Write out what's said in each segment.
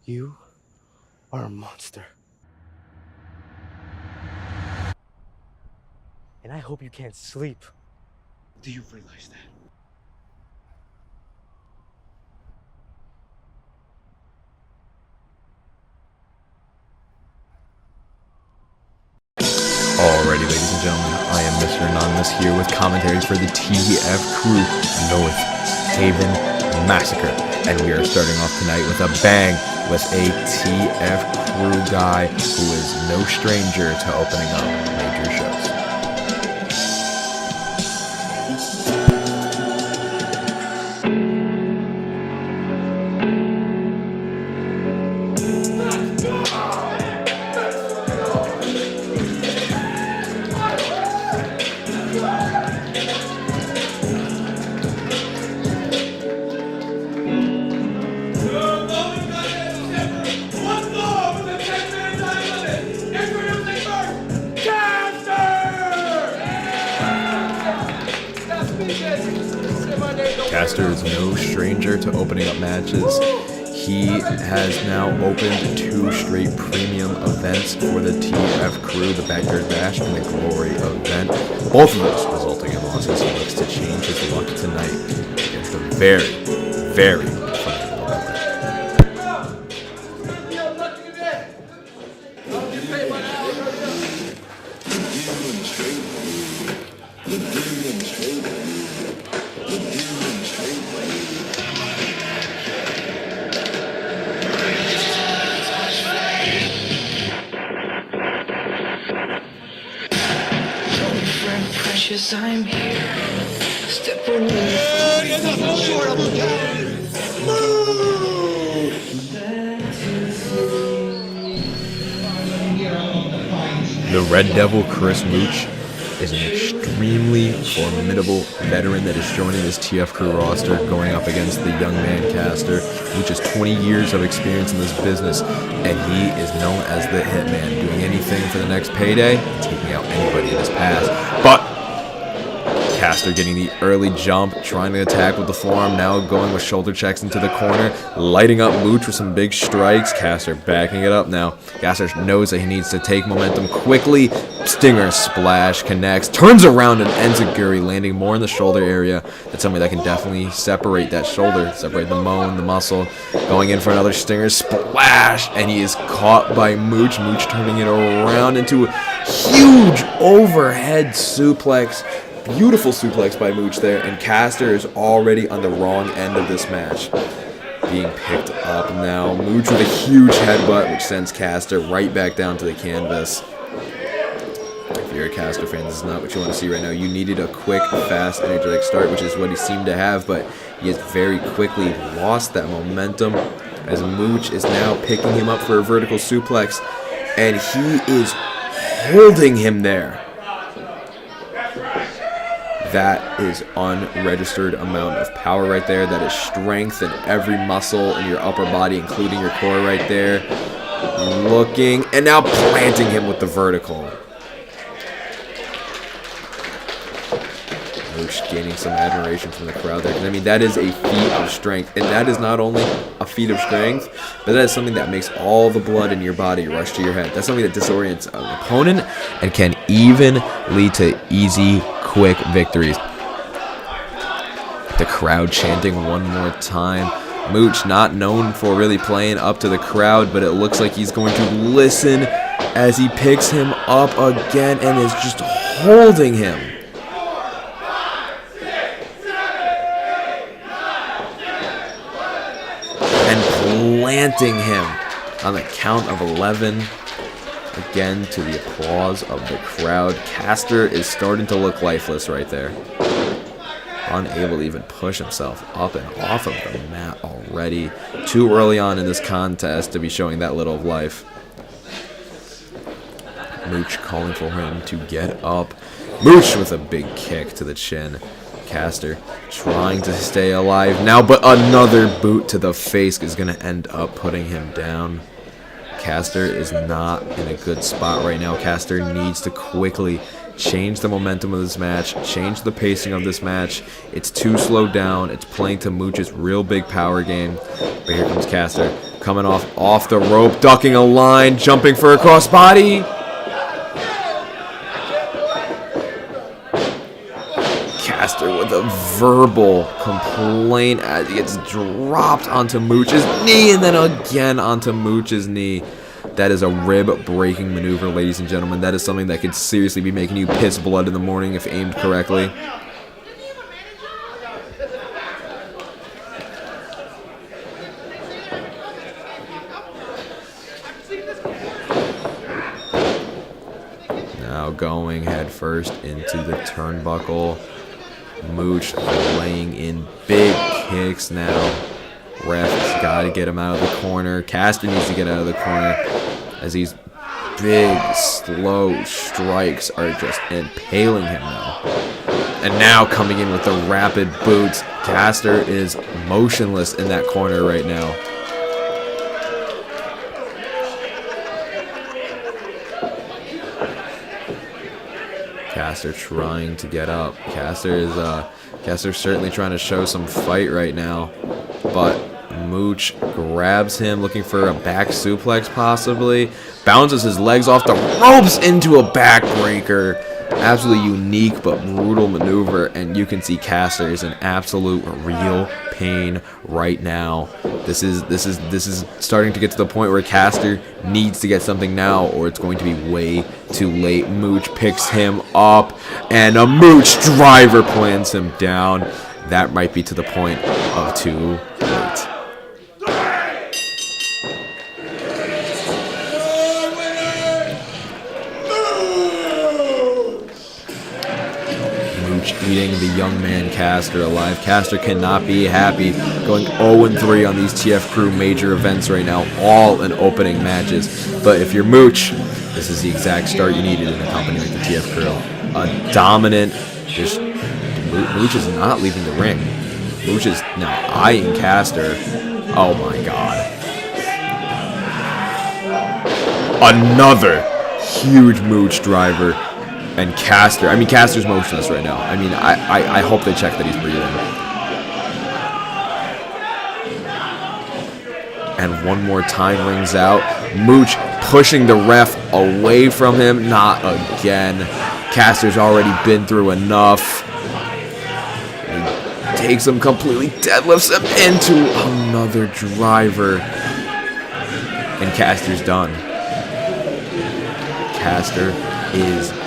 You are a monster. And I hope you can't sleep. Do you realize that? Alrighty, ladies and gentlemen, I am Mr. Anonymous here with commentary for the TFCrew North Haven Massacre. And we are starting off tonight with a bang with a TFCrew guy who is no stranger to opening up major shows. Caster is no stranger to opening up matches. He has now opened 2 straight premium events for the TFCrew, the Backyard Bash and the Glory event. Both of those resulting in losses. He looks to change his luck tonight against a very, very formidable opponent. I'm here. Step away. The Red Devil, Chris Mooch, is an extremely formidable veteran that is joining this TFCrew roster, going up against the young man Caster. Mooch has 20 years of experience in this business, and he is known as the Hitman, doing anything for the next payday, taking out anybody in his past. But Caster getting the early jump, trying to attack with the forearm, now going with shoulder checks into the corner, lighting up Mooch with some big strikes. Caster backing it up now. Caster knows that he needs to take momentum quickly. Stinger splash connects, turns around and ends a Guri, landing more in the shoulder area. That's something that can definitely separate that shoulder, separate the bone, the muscle. Going in for another Stinger splash, and he is caught by Mooch. Mooch turning it around into a huge overhead suplex. Beautiful suplex by Mooch there, and Caster is already on the wrong end of this match. Being picked up now. Mooch with a huge headbutt, which sends Caster right back down to the canvas. If you're a Caster fan, this is not what you want to see right now. You needed a quick, fast, energetic start, which is what he seemed to have, but he has very quickly lost that momentum as Mooch is now picking him up for a vertical suplex, and he is holding him there. That is unregistered amount of power right there. That is strength in every muscle in your upper body, including your core right there. Looking, and now planting him with the vertical. Mooch gaining some admiration from the crowd there. I mean, that is a feat of strength. And that is not only a feat of strength, but that is something that makes all the blood in your body rush to your head. That's something that disorients an opponent and can even lead to easy, quick victories. The crowd chanting one more time. Mooch not known for really playing up to the crowd, but it looks like he's going to listen as he picks him up again and is just holding him. And planting him on the count of 11. Again, to the applause of the crowd. Caster is starting to look lifeless right there. Unable to even push himself up and off of the mat already. Too early on in this contest to be showing that little of life. Mooch calling for him to get up. Mooch with a big kick to the chin. Caster trying to stay alive now, but another boot to the face is going to end up putting him down. Caster is not in a good spot right now. Caster needs to quickly change the momentum of this match, change the pacing of this match. It's too slowed down. It's playing to Mooch's real big power game. But here comes Caster. coming off the rope, ducking a line, jumping for a crossbody. Caster with a verbal complaint as he gets dropped onto Mooch's knee and then again onto Mooch's knee. That is a rib-breaking maneuver, ladies and gentlemen. That is something that could seriously be making you piss blood in the morning if aimed correctly. Now going head first into the turnbuckle. Mooch laying in big kicks now. Ref's got to get him out of the corner. Caster needs to get out of the corner as these big, slow strikes are just impaling him now. And now coming in with the rapid boots. Caster is motionless in that corner right now. Caster trying to get up. Caster's certainly trying to show some fight right now, but Mooch grabs him, looking for a back suplex possibly. Bounces his legs off the ropes into a backbreaker. Absolutely unique but brutal maneuver, and you can see Caster is in absolute real pain right now. This is starting to get to the point where Caster needs to get something now, or it's going to be way too late. Mooch picks him up, and a Mooch driver plants him down. That might be to the point of too late. Eating the young man Caster alive. Caster cannot be happy, going 0-3 on these TFCrew major events right now, all in opening matches. But if you're Mooch, this is the exact start you needed in a company like the TFCrew. A dominant, just Mooch is not leaving the ring. Mooch is now eyeing Caster. Oh my god. Another huge Mooch driver. And Caster, I mean, Caster's motionless right now. I mean, I hope they check that he's breathing. And one more time rings out. Mooch pushing the ref away from him. Not again. Caster's already been through enough. He takes him completely, deadlifts him into another driver. And Caster's done. Caster is done.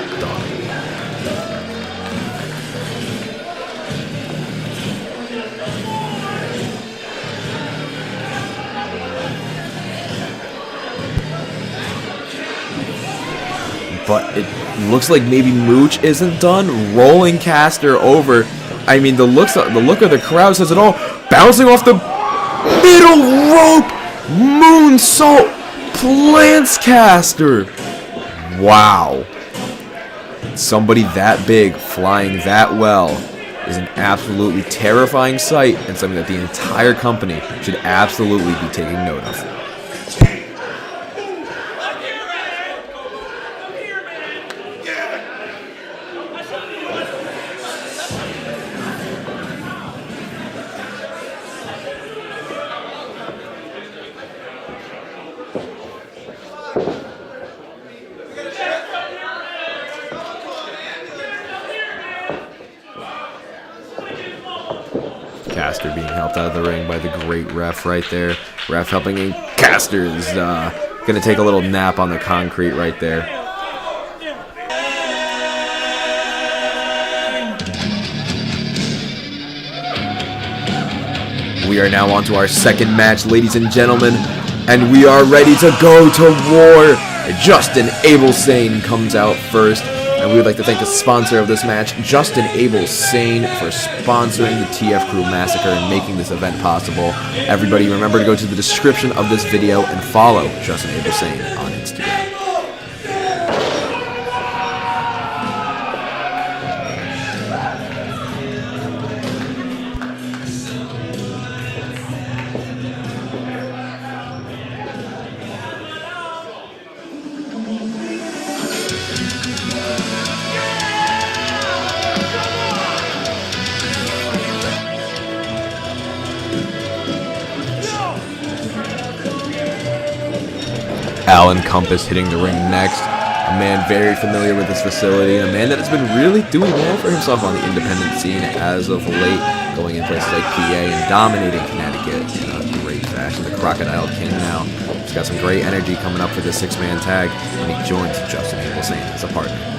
But it looks like maybe Mooch isn't done. Rolling Caster over. I mean, the look of the crowd says it all. Bouncing off the middle rope. Moonsault plants Caster. Wow. Somebody that big, flying that well, is an absolutely terrifying sight, and something that the entire company should absolutely be taking note of. Caster being helped out of the ring by the great ref right there. Ref helping in. Caster is going to take a little nap on the concrete right there. We are now on to our second match, ladies and gentlemen, and we are ready to go to war. Justin Abelsane comes out first. And we would like to thank the sponsor of this match, Justin Abelsane, for sponsoring the TFCrew Massacre and making this event possible. Everybody remember to go to the description of this video and follow Justin Abelsane on Instagram. Alan Compass hitting the ring next. A man very familiar with this facility, a man that has been really doing well for himself on the independent scene as of late, going in places like PA and dominating Connecticut in a great fashion. The Crocodile King now. He's got some great energy coming up for this six-man tag, and he joins Justin Abelsane as a partner.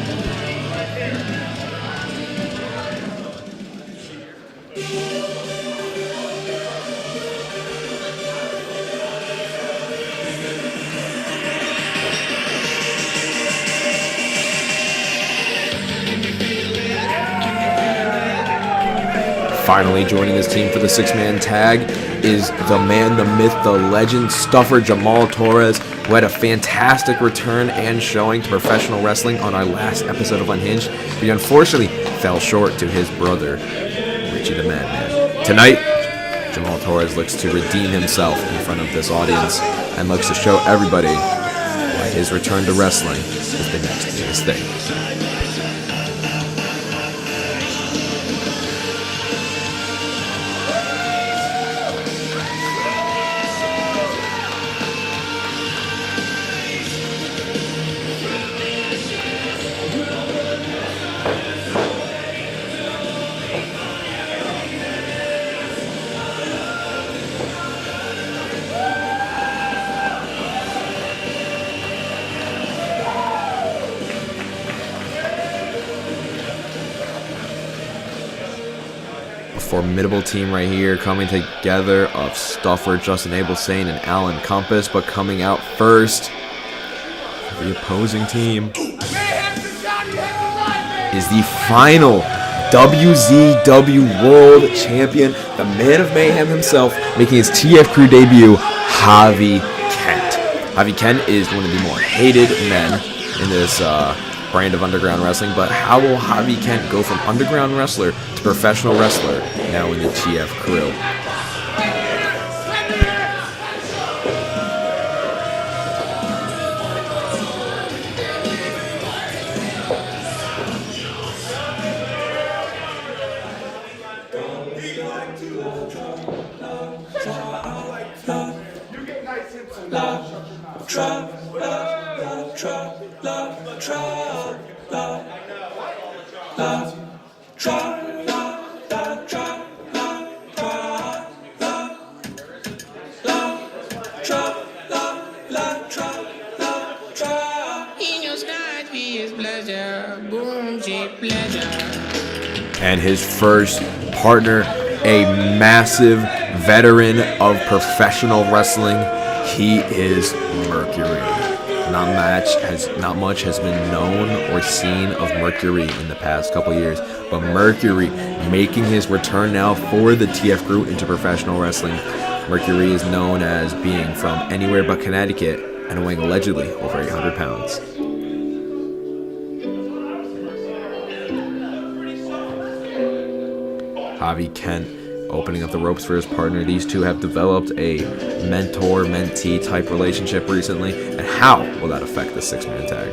Finally joining this team for the six-man tag is the man, the myth, the legend, Stuffer Jamal Torres, who had a fantastic return and showing to professional wrestling on our last episode of Unhinged, but he unfortunately fell short to his brother, Richie the Madman. Tonight, Jamal Torres looks to redeem himself in front of this audience and looks to show everybody why his return to wrestling is the next biggest thing. Formidable team right here coming together of Stuffer, Justin Abelsane, and Alan Compass, but coming out first for the opposing team is the final WZW World Champion, the Man of Mayhem himself, making his TFCrew debut, Javi Kent. Javi Kent is one of the more hated men in this brand of underground wrestling, but how will Javi Kent go from underground wrestler to professional wrestler now in the TFCrew? And his first partner, a massive veteran of professional wrestling, he is Mercury. Not much has been known or seen of Mercury in the past couple years, but Mercury making his return now for the TFCrew into professional wrestling. Mercury is known as being from anywhere but Connecticut and weighing allegedly over 800 pounds. Javi Kent opening up the ropes for his partner. These two have developed a mentor-mentee type relationship recently, and how will that affect the six-man tag?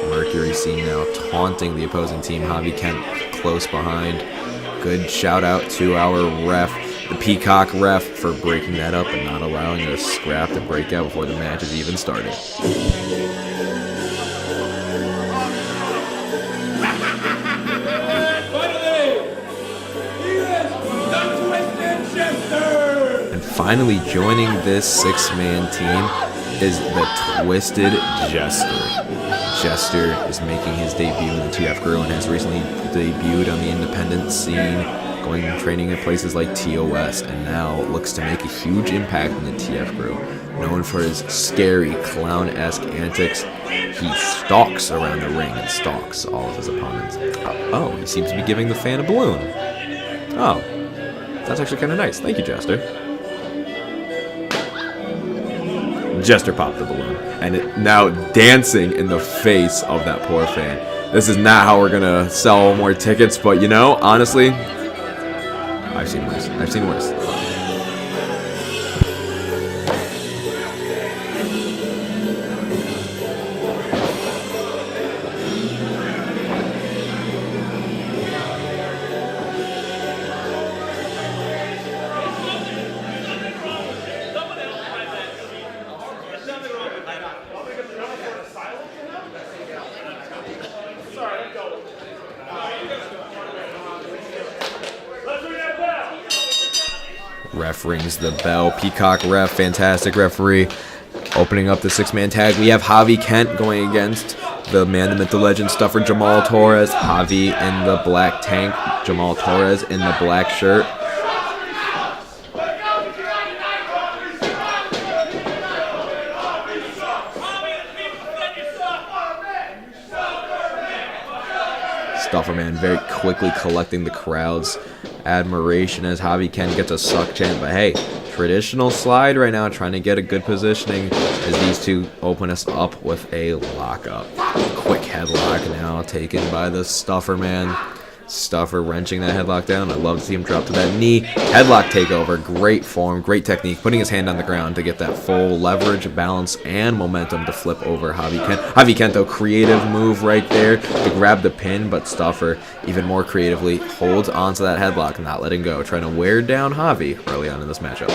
Mercury seen now taunting the opposing team. Javi Kent close behind. Good shout out to our ref, the Peacock ref, for breaking that up and not allowing a scrap to break out before the match has even started. And finally joining this six-man team is the Twisted Jester. Jester is making his debut in the TFCrew and has recently debuted on the independent scene, going and training at places like TOS, and now looks to make a huge impact in the TFCrew. Known for his scary, clown-esque antics, he stalks around the ring and stalks all of his opponents. Oh, he seems to be giving the fan a balloon. Oh, that's actually kind of nice. Thank you, Jester. Jester popped the balloon, and it now dancing in the face of that poor fan. This is not how we're gonna sell more tickets, but you know, honestly, I've seen worse. I've seen worse. Ref rings the bell. Peacock ref, fantastic referee. Opening up the 6-man tag, we have Javi Kent going against the man, the myth, the legend, Stuffer Jamal Torres. Javi in the black tank, Jamal Torres in the black shirt. Stuffer man very quickly collecting the crowd's admiration as Javi Kent gets a suck chant, but hey, traditional slide right now, trying to get a good positioning as these two open us up with a lockup. Quick headlock now taken by the Stuffer man. Stuffer wrenching that headlock down. I love to see him drop to that knee. Headlock takeover. Great form, great technique. Putting his hand on the ground to get that full leverage, balance, and momentum to flip over Javi Kent. Javi Kent, though, creative move right there to grab the pin, but Stuffer, even more creatively, holds onto that headlock, not letting go, trying to wear down Javi early on in this matchup.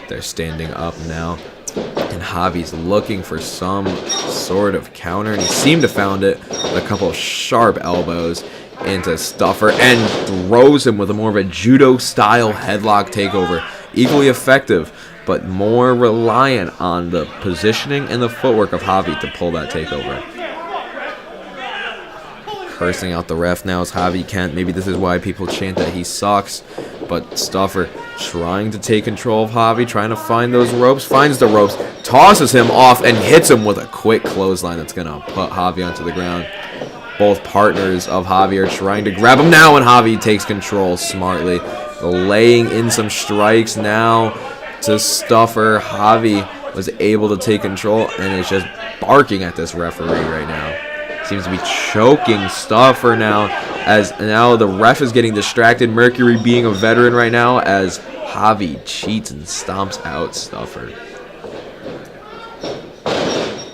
They're standing up now, and Javi's looking for some sort of counter, and he seemed to found it with a couple of sharp elbows into Stuffer and throws him with a more of a judo-style headlock takeover. Equally effective, but more reliant on the positioning and the footwork of Javi to pull that takeover. Cursing out the ref now is Javi Kent. Maybe this is why people chant that he sucks, but Stuffer trying to take control of Javi, trying to find those ropes, finds the ropes, tosses him off, and hits him with a quick clothesline that's going to put Javi onto the ground. Both partners of Javi are trying to grab him now, and Javi takes control smartly. Laying in some strikes now to Stuffer. Javi was able to take control and is just barking at this referee right now. Seems to be choking Stuffer now, as now the ref is getting distracted. Mercury being a veteran right now as Javi cheats and stomps out Stuffer.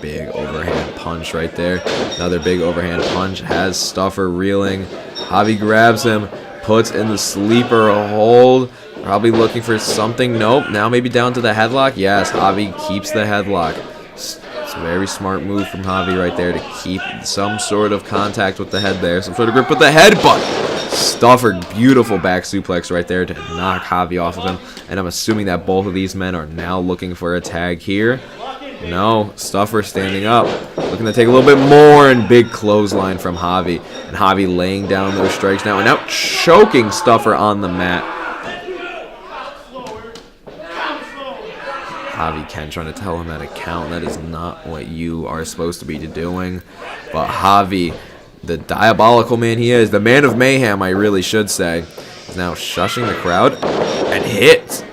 Big overhand punch right there. Another big overhand punch has Stuffer reeling. Javi grabs him, puts in the sleeper hold. Probably looking for something. Nope. Now maybe down to the headlock. Yes, Javi keeps the headlock. It's a very smart move from Javi right there to keep some sort of contact with the head there. Some sort of grip with the head, but Stuffer, beautiful back suplex right there to knock Javi off of him. And I'm assuming that both of these men are now looking for a tag here. No, Stuffer standing up, looking to take a little bit more, and big clothesline from Javi. And Javi laying down those strikes now, and now choking Stuffer on the mat. Javi Kent trying to tell him how to count. That is not what you are supposed to be doing. But Javi, the diabolical man he is, the man of mayhem, I really should say, is now shushing the crowd and hits.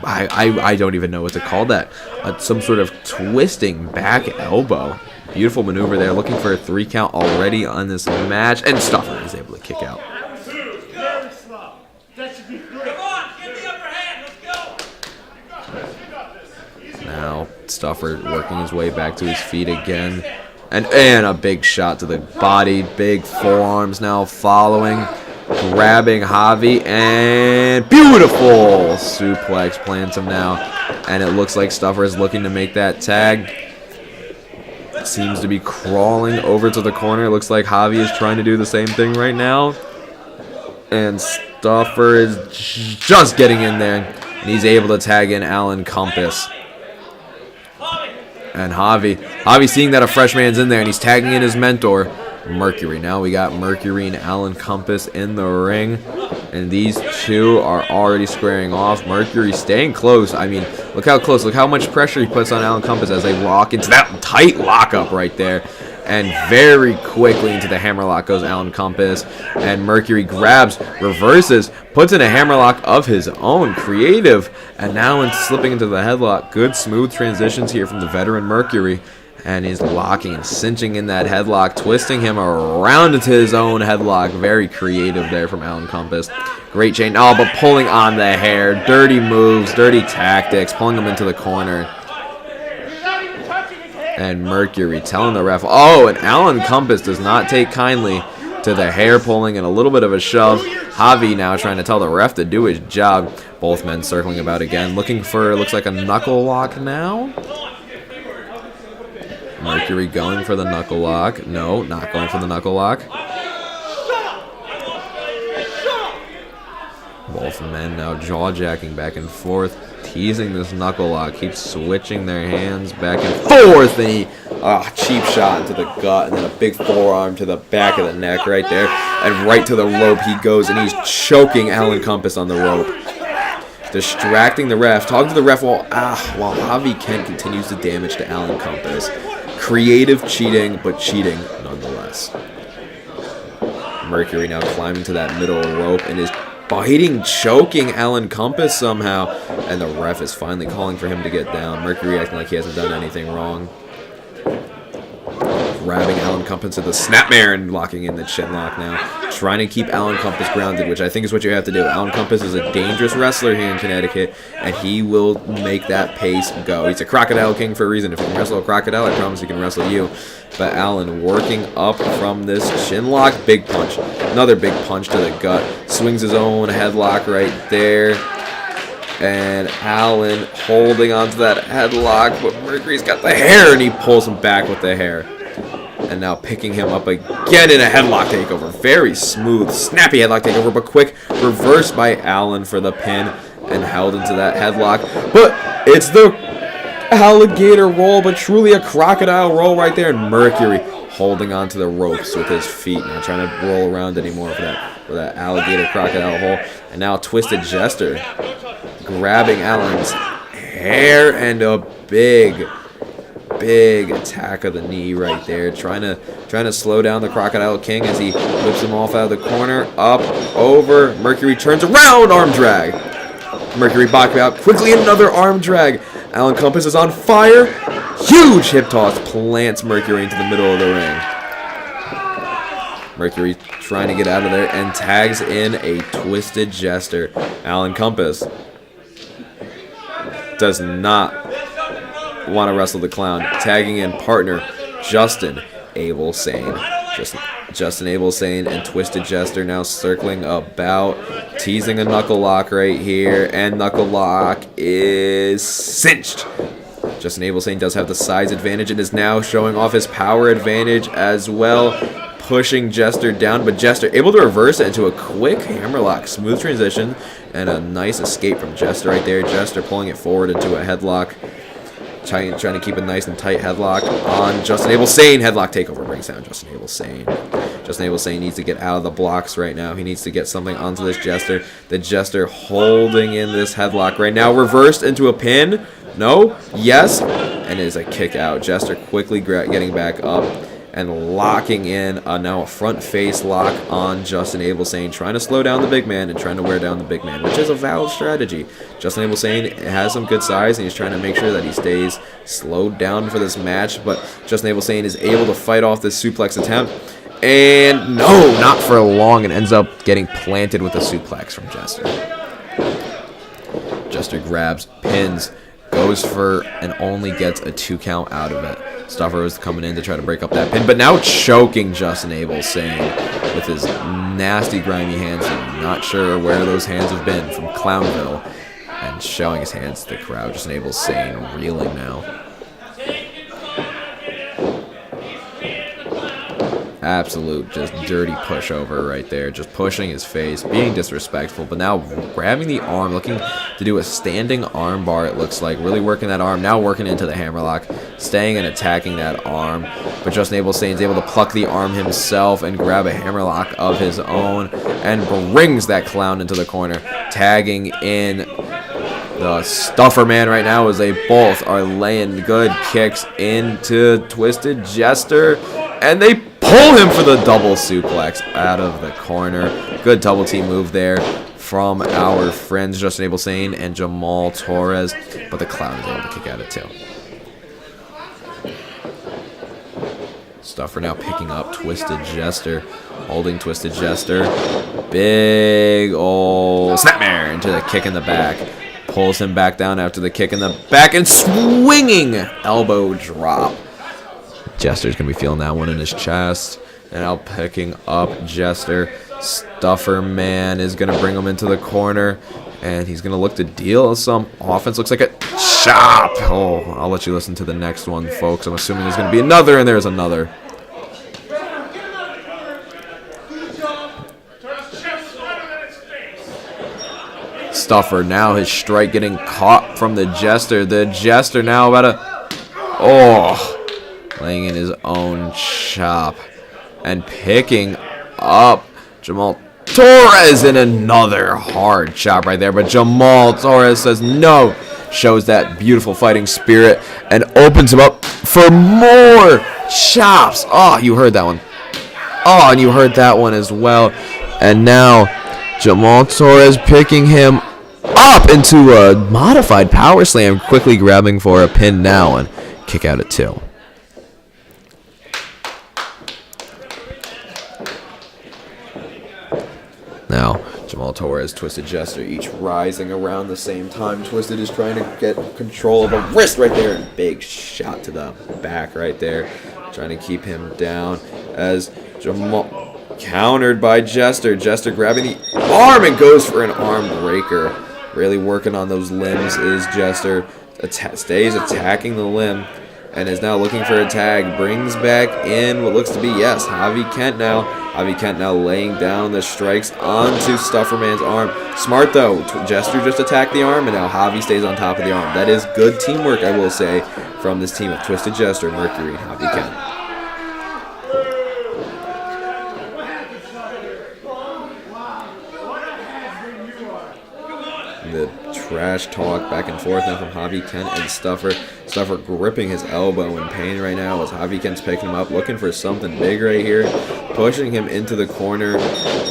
I don't even know what to call that. Some sort of twisting back elbow. Beautiful maneuver there. Looking for a 3 count already on this match. And Stuffer is able to kick out. Now Stuffer working his way back to his feet again. And a big shot to the body. Big forearms now following. Grabbing Javi, and beautiful suplex plants him now. And it looks like Stuffer is looking to make that tag. Seems to be crawling over to the corner. It looks like Javi is trying to do the same thing right now. And Stuffer is just getting in there. And he's able to tag in Alan Compass. And Javi seeing that a fresh man's in there, and he's tagging in his mentor, Mercury. Now we got Mercury and Alan Compass in the ring, and these two are already squaring off. Mercury staying close. I mean, look how close. Look how much pressure he puts on Alan Compass as they lock into that tight lockup right there. And very quickly into the hammerlock goes Alan Compass, and Mercury grabs, reverses, puts in a hammerlock of his own, creative, and now slipping into the headlock. Good smooth transitions here from the veteran Mercury. And he's locking and cinching in that headlock, twisting him around into his own headlock. Very creative there from Alan Compass. Great chain. Oh, but pulling on the hair. Dirty moves, dirty tactics, pulling him into the corner. And Mercury telling the ref, oh, and Alan Compass does not take kindly to the hair pulling and a little bit of a shove. Javi now trying to tell the ref to do his job. Both men circling about again, looking for, looks like a knuckle lock now. Mercury going for the knuckle lock. No, not going for the knuckle lock. Both men now jaw-jacking back and forth, teasing this knuckle lock, keeps switching their hands back and forth, and he, cheap shot into the gut, and then a big forearm to the back of the neck right there, and right to the rope he goes, and he's choking Alan Compass on the rope. Distracting the ref, talking to the ref while Javi Kent continues the damage to Alan Compass. Creative cheating, but cheating nonetheless. Mercury now climbing to that middle rope and is biting, choking Alan Compass somehow, and the ref is finally calling for him to get down. Mercury acting like he hasn't done anything wrong. Grabbing Alan Compass to the snapmare and locking in the chin lock now. Trying to keep Alan Compass grounded, which I think is what you have to do. Alan Compass is a dangerous wrestler here in Connecticut, and he will make that pace go. He's a Crocodile King for a reason. If you can wrestle a crocodile, I promise he can wrestle you. But Alan working up from this chin lock. Big punch. Another big punch to the gut. Swings his own headlock right there. And Alan holding onto that headlock, but Mercury's got the hair, and he pulls him back with the hair. And now picking him up again in a headlock takeover. Very smooth, snappy headlock takeover, but quick reverse by Alan for the pin and held into that headlock. But it's the alligator roll, but truly a crocodile roll right there. And Mercury holding onto the ropes with his feet, not trying to roll around anymore for that alligator crocodile hole. And now Twisted Jester grabbing Alan's hair and a big attack of the knee right there, trying to slow down the Crocodile King as he whips him off out of the corner, up, over, Mercury turns around, arm drag. Mercury back out quickly, another arm drag. Alan Compass is on fire, huge hip toss, plants Mercury into the middle of the ring. Mercury trying to get out of there and tags in a Twisted Jester. Alan Compass does not want to wrestle the clown. Tagging in partner Justin Abel Sane. Justin Abel Sane and Twisted Jester now circling about, teasing a knuckle lock right here, and knuckle lock is cinched. Justin Abel Sane does have the size advantage and is now showing off his power advantage as well, pushing Jester down, but Jester able to reverse it into a quick hammerlock. Smooth transition and a nice escape from Jester right there. Jester pulling it forward into a headlock. Trying to keep a nice and tight headlock on Justin Abel Sane. Headlock takeover brings down Justin Abel Sane. Justin Abel Sane needs to get out of the blocks right now. He needs to get something onto this Jester. The Jester holding in this headlock right now. Reversed into a pin. No. Yes. And it is a kick out. Jester quickly getting back up and locking in now a front face lock on Justin Abel Sane, trying to slow down the big man and trying to wear down the big man, which is a valid strategy. Justin Abel Sane has some good size, and he's trying to make sure that he stays slowed down for this match, but Justin Abel Sane is able to fight off this suplex attempt, and no, not for long, and ends up getting planted with a suplex from Jester. Jester grabs, pins, goes for, and only gets a 2 count out of it. Stuffer was coming in to try to break up that pin, but now choking Justin Abel Sane with his nasty, grimy hands. I'm not sure where those hands have been from Clownville, and showing his hands to the crowd. Justin Abel Sane reeling now. Absolute just dirty pushover right there, just pushing his face, being disrespectful, but now grabbing the arm, looking to do a standing arm bar, it looks like, really working that arm, now working into the hammerlock, staying and attacking that arm, but Justin Abel Sane is able to pluck the arm himself and grab a hammerlock of his own, and brings that clown into the corner, tagging in the Stuffer Man right now as they both are laying good kicks into Twisted Jester, and they pull him for the double suplex out of the corner. Good double team move there from our friends Justin Abel Sane and Jamal Torres, but the clown is able to kick out of too. Stuffer now picking up Twisted Jester, holding Twisted Jester. Big old snapmare into the kick in the back. Pulls him back down after the kick in the back and swinging elbow drop. Jester's going to be feeling that one in his chest. And now picking up Jester. Stuffer Man is going to bring him into the corner. And he's going to look to deal some offense. Looks like a chop. Oh, I'll let you listen to the next one, folks. I'm assuming there's going to be another, and there's another. Stuffer now his strike getting caught from the Jester. The Jester now about to, laying in his own chop and picking up Jamal Torres in another hard chop right there. But Jamal Torres says no, shows that beautiful fighting spirit and opens him up for more chops. Oh, you heard that one. Oh, and you heard that one as well. And now Jamal Torres picking him up into a modified power slam, quickly grabbing for a pin now and kick out at 2. Now, Jamal Torres, Twisted Jester, each rising around the same time. Twisted is trying to get control of a wrist right there. And big shot to the back right there. Trying to keep him down as Jamal countered by Jester. Jester grabbing the arm and goes for an arm breaker. Really working on those limbs is Jester. Stays attacking the limb and is now looking for a tag. Brings back in what looks to be, yes, Javi Kent now. Javi Kent now laying down the strikes onto Stufferman's arm. Smart though, Jester just attacked the arm and now Javi stays on top of the arm. That is good teamwork, I will say, from this team of Twisted Jester, Mercury, and Javi Kent. The trash talk back and forth now from Javi Kent and Stuffer. Stuffer gripping his elbow in pain right now as Javi Kent's picking him up, looking for something big right here, pushing him into the corner,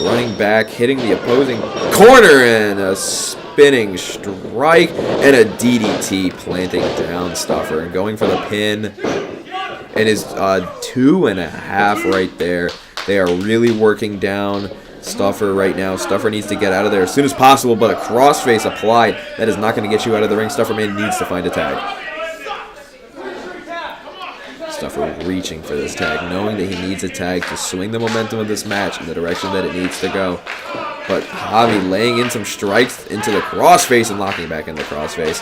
running back, hitting the opposing corner, and a spinning strike and a DDT planting down Stuffer and going for the pin. It is 2.5 right there. They are really working down Stuffer right now. Stuffer needs to get out of there as soon as possible, but a crossface applied. That is not going to get you out of the ring. Stufferman needs to find a tag. Stuffer reaching for this tag, knowing that he needs a tag to swing the momentum of this match in the direction that it needs to go. But Javi laying in some strikes into the crossface and locking back into the crossface.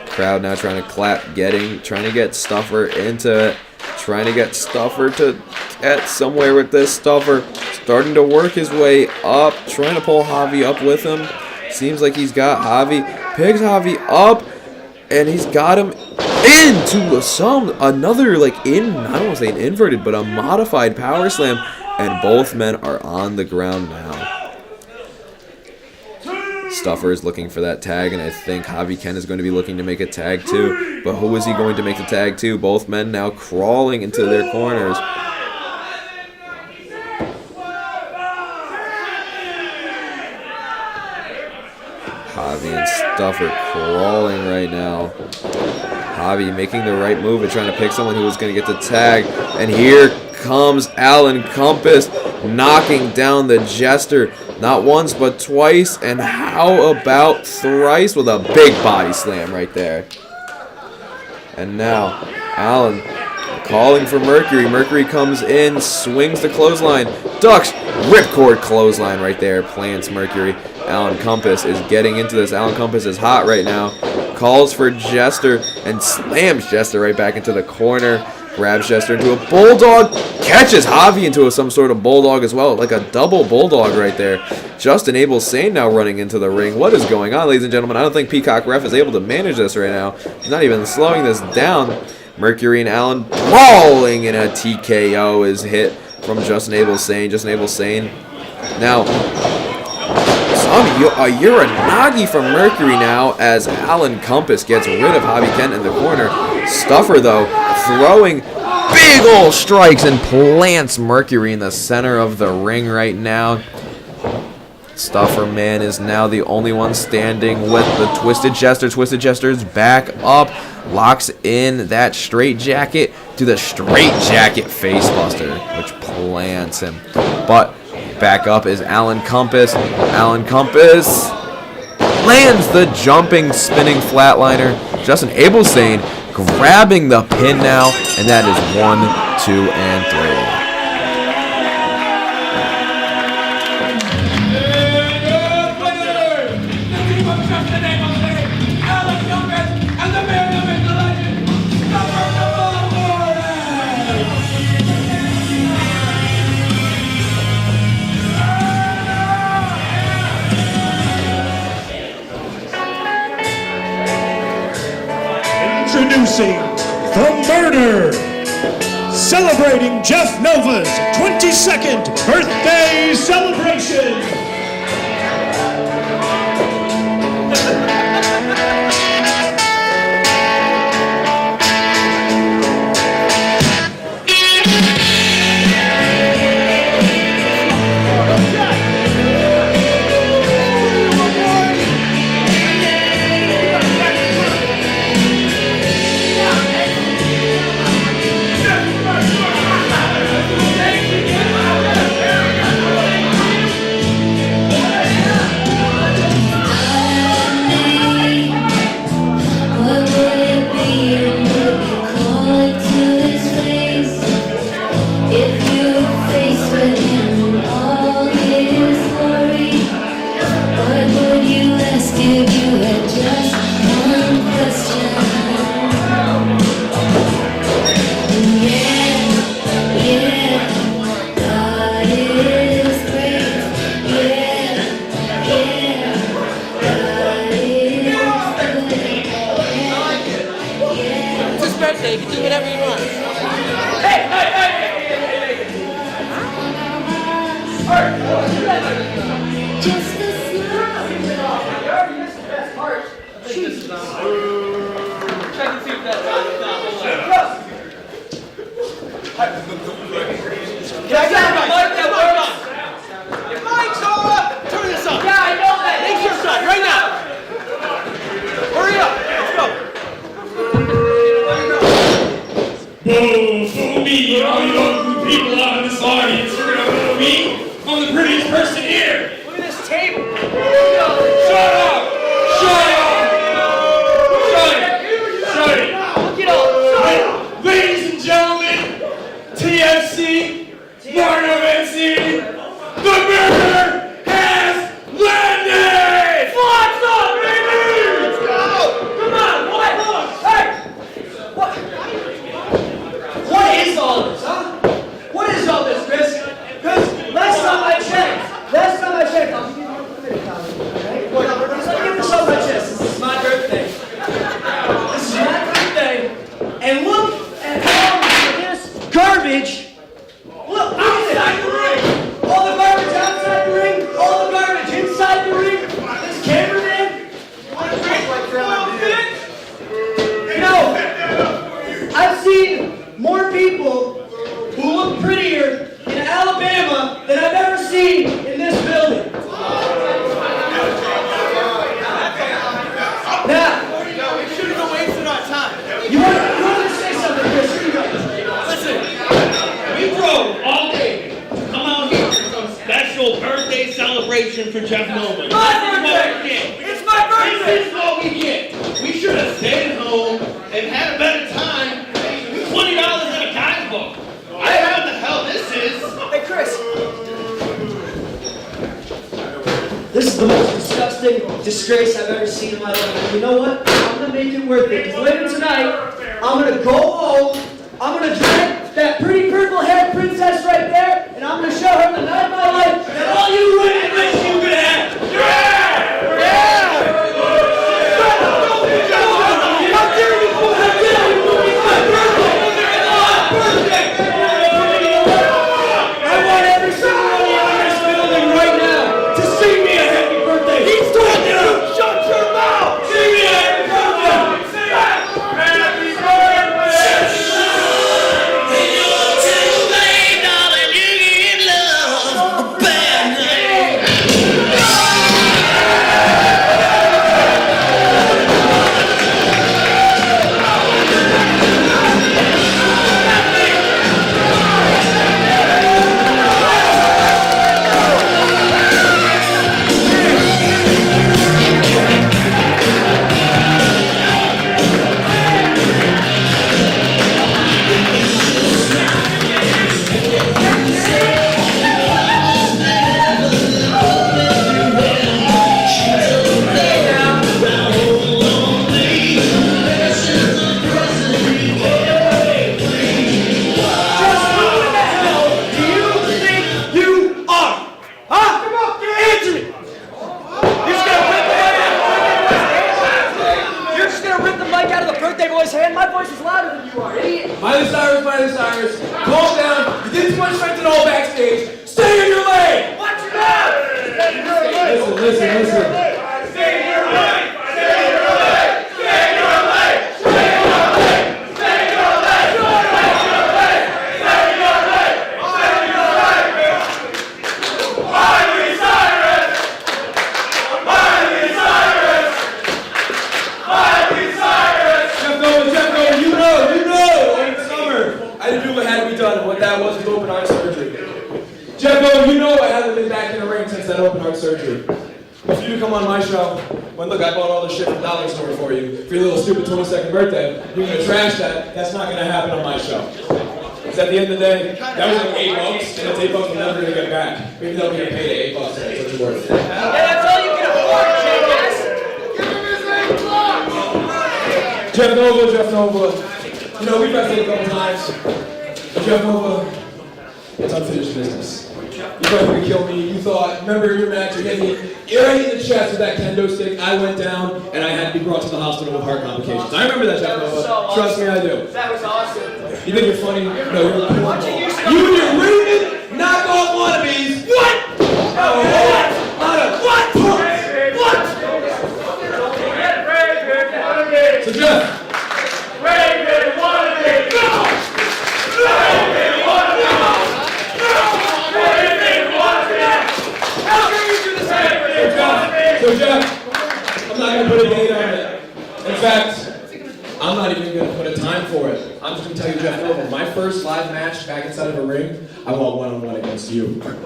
Crowd now trying to clap, trying to get Stuffer into it. Trying to get Stuffer to get somewhere with this. Stuffer starting to work his way up, trying to pull Javi up with him. Seems like he's got Javi. Picks Javi up, and he's got him into another, like, I don't want to say an inverted, but a modified power slam, and both men are on the ground now. Stuffer is looking for that tag, and I think Javi Kent is going to be looking to make a tag too. But who is he going to make the tag to? Both men now crawling into their corners. Javi and Stuffer crawling right now. Javi making the right move and trying to pick someone who is going to get the tag. And here comes Alan Compass knocking down the Jester. Not once, but twice, and how about thrice with a big body slam right there. And now, Allen calling for Mercury. Mercury comes in, swings the clothesline, ducks, ripcord clothesline right there, plants Mercury. Alan Compass is getting into this. Alan Compass is hot right now. Calls for Jester and slams Jester right back into the corner. Grabs Jester into a bulldog, catches Javi into some sort of bulldog as well, like a double bulldog right there. Just enables Sane now running into the ring. What is going on, ladies and gentlemen? I don't think Peacock Ref is able to manage this right now. He's not even slowing this down. Mercury and Allen brawling, and a TKO is hit from Just Enable Sane. Just Enable Sane. Now, a Uranagi from Mercury now as Alan Compass gets rid of Javi Kent in the corner. Stuffer, though, throwing big ol' strikes and plants Mercury in the center of the ring right now. Stuffer man is now the only one standing with the Twisted Jester. Twisted Jester is back up, locks in that straight jacket to the straight jacket facebuster, which plants him. But back up is Alan Compass. Alan Compass lands the jumping, spinning flatliner. Justin Abelsane grabbing the pin now, and that is 1, 2, and 3. Introducing The Murder, celebrating Jeff Nova's 22nd birthday celebration. You can do whatever you want. Just a smile. Check and see if that's not. Your mic's off! Turn this up! Yeah, I know that! Make your son, right now! Hurry up! Let's go! Boo me, all you ugly people out in this audience. You're gonna boo me? I'm the prettiest person here. Look at this table! Shut up! Shut up! Shut it! Shut it! Look it up! Ladies and gentlemen, TFC, Martin MC, the murder has landed! What's up, baby? Let's go! Come on, what? Hey! What is all this, huh? What is all this, Chris? Because last time I checked, I'll give you more committed comment, okay? So I give this on my chest. This is my birthday. This is my birthday. And look at all of this garbage. Look outside the ring. All the garbage outside the ring. All the garbage inside the ring. This cameraman. You know, I've seen more people who look prettier in Alabama than I've ever seen in this building. Now, we shouldn't have wasted our time. You want to say something, Chris? Listen, we drove all day to come out here for some special birthday celebration for Jeff Nolan. My birthday! It's my birthday! This is what we get. We should have stayed home and had a better time. $20 in a guidebook. I know what the hell this is. Hey, Chris. This is the most disgusting disgrace I've ever seen in my life. And you know what? I'm going to make it worth it. Because later tonight, I'm going to go home. I'm going to drag that pretty purple-haired princess right there. And I'm going to show her the night of my life that all you women wish you could have. Yeah! Yeah! How dare you? How dare you? It's my birthday! It's my birthday! I want every single one of you in this building right now to sing me a happy birthday. He's doing it! Shut your mouth! Sing me a happy birthday! Sing it! Happy birthday! Too late, darling, you get love. A bad name. boy's hand. My voice is louder than you are, idiot. Miley Cyrus, calm down. You did too much fighting all backstage. Stay in your lane. Watch your mouth. Listen. What that was open heart surgery. Jeff, you know I haven't been back in the ring since that open heart surgery. If you come on my show, when look, I bought all the shit from Dollar Store for you for your little stupid 22nd birthday, you're gonna trash that. That's not gonna happen on my show. Because at the end of the day, that was like $8, and it's $8 we're never gonna get back. Maybe they'll get paid $8 today, so it's worth it. Yeah, that's all you can afford, jackass. Jeff Nova. You know, we've wrestled a couple times. Jeff Nova, it's unfinished business. You thought you could kill me. You thought, remember your match, you hit me right in the chest with that kendo stick. I went down and I had to be brought to the hospital with heart complications. I remember that, Jeff Nova. So Trust me, I do. That was awesome. You think you're funny? No, you're not. You and your Raven knockoff wannabes. What? What? So Jeff. So Jeff, I'm not going to put a date on it. In fact, I'm not even going to put a time for it. I'm just going to tell you, Jeff Nova, my first live match back inside of a ring, I want one-on-one against you. You're not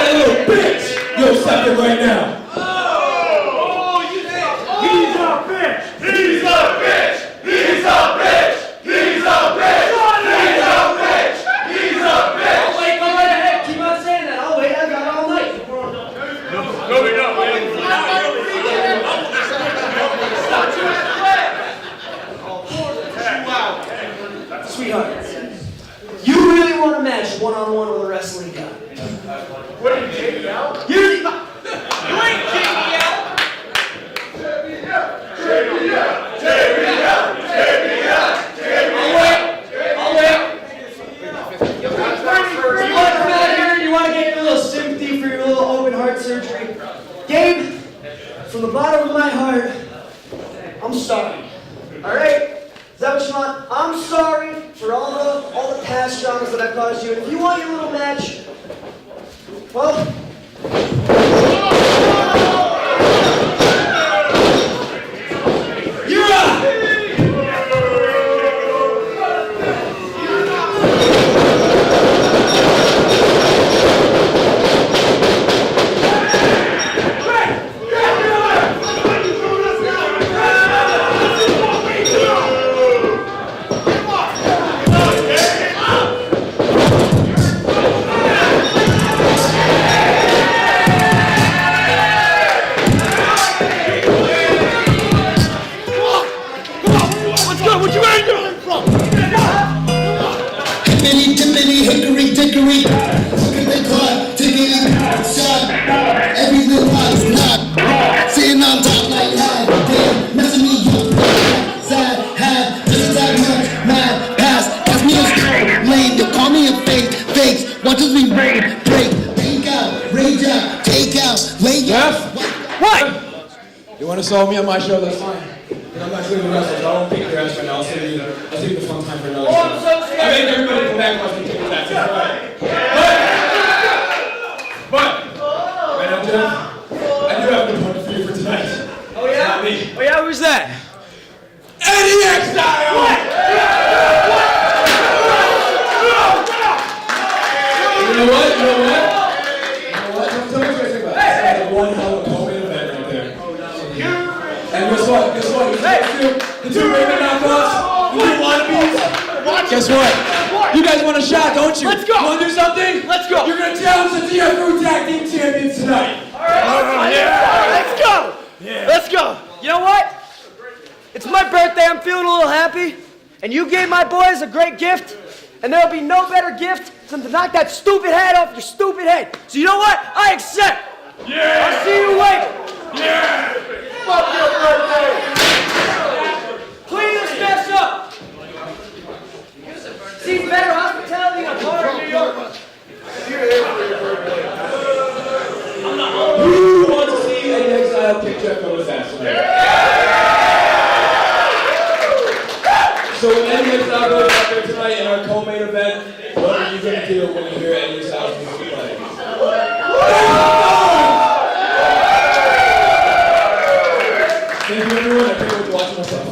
a little bitch! Yo, stop it right now. He's a bitch! He's a bitch! He's a bitch! He's a bitch! He's a bitch! He's a bitch! I'll wait, go right ahead. Keep on saying that. I'll wait. I got it all night. No, we don't. Sweetheart, you really want a match one-on-one with a wrestling guy? What are you, JBL? You ain't JBL! I'll wait. You want to come out here and you want to get a little sympathy for your little open heart surgery? Gabe, from the bottom of my heart, I'm sorry. Alright? Is that what you want? I'm sorry for all the past dramas that I caused you. And if you want your little match, well, you're up! Hickory dickory, look at the clock, ticking shot, every little lot is not, sitting on top like that, damn, messing me up, sad, have, just that much, mad, pass, ask me a straight, lame, they call me a fakes, watch as we break, rage out, take out, lay out. What? You want to solve me on my show, that's fine. I'm not doing the wrestlers, I won't beat your ass right now, I'll save the fun time for another show. I'm so scared. I made everybody come back once we kick his ass, that's right. But, man, Jeff, I do have an opponent for you for tonight. Oh yeah? Not me. Oh yeah, who's that? Eddie X-Style! You know what? Don't tell me what you think about it. That's like one hell of a co-main event right there. And guess what? The two Raven knockoffs, the two wannabes. Guess what? You guys want a shot, don't you? Let's go. You want to do something? Let's go. You're going to challenge the TFCrew Tag Team Champions tonight. Let's go! Yeah. Let's go! You know what? It's my birthday, I'm feeling a little happy. And you gave my boys a great gift. And there'll be no better gift than to knock that stupid hat off your stupid head. So you know what? I accept. Yeah! I'll see you later. Yeah! Fuck your birthday! So when any of our goes out there tonight in our co-main event, what are you going to do when you hear Eddie's house music play? Thank you everyone, I can't wait to watch myself.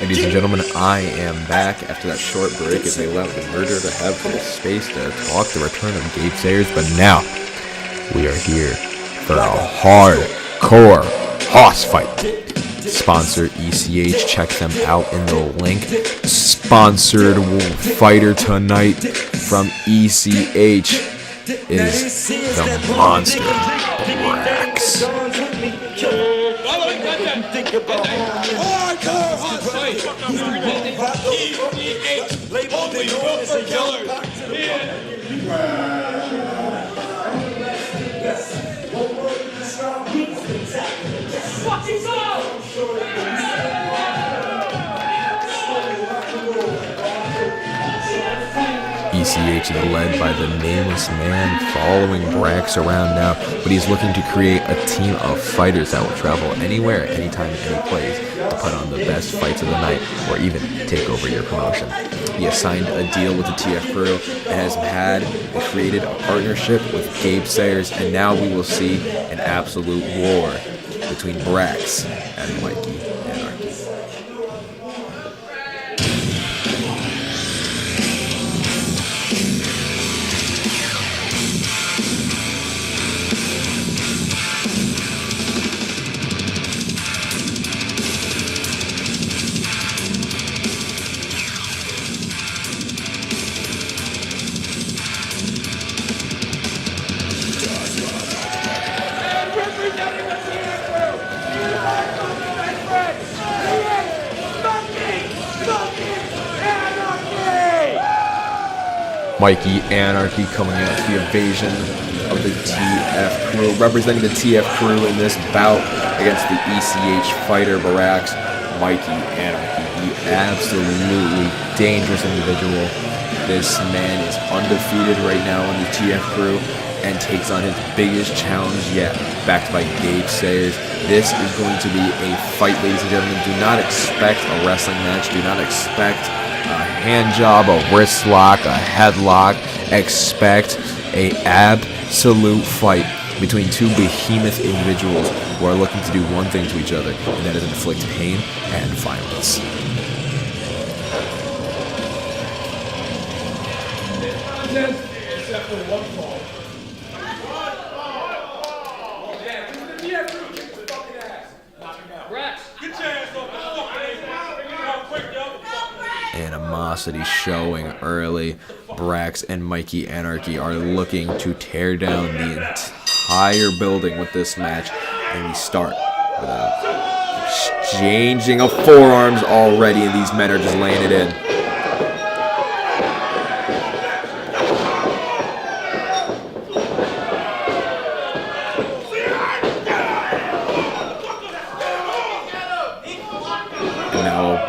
Ladies and gentlemen, I am back after that short break as they allowed the murder to have the space to talk the return of Gabe Sayers, but now we are here for a hardcore hoss fight. Sponsor ECH, check them out in the link. Sponsored fighter tonight from ECH is the Monster Brax. ECH is led by the nameless man following Brax around now, but he's looking to create a team of fighters that will travel anywhere, anytime, any place to put on the best fights of the night or even take over your promotion. He has signed a deal with the TF Crew and has created a partnership with Gabe Sayers, and now we will see an absolute war between Brax and Mikey Anarchy. Mikey Anarchy coming out to the invasion of the TF Crew, representing the TF Crew in this bout against the ECH fighter Brax. Mikey Anarchy, the absolutely dangerous individual. This man is undefeated right now on the TF Crew and takes on his biggest challenge yet, backed by Gabe Sayers. This is going to be a fight, ladies and gentlemen. Do not expect a wrestling match. Do not expect a hand job, a wrist lock, a headlock. Expect a absolute fight between two behemoth individuals who are looking to do one thing to each other, and that is inflict pain and violence. Animosity showing early. Brax and Mikey Anarchy are looking to tear down the entire building with this match, and we start with a exchanging of forearms already, and these men are just laying it in.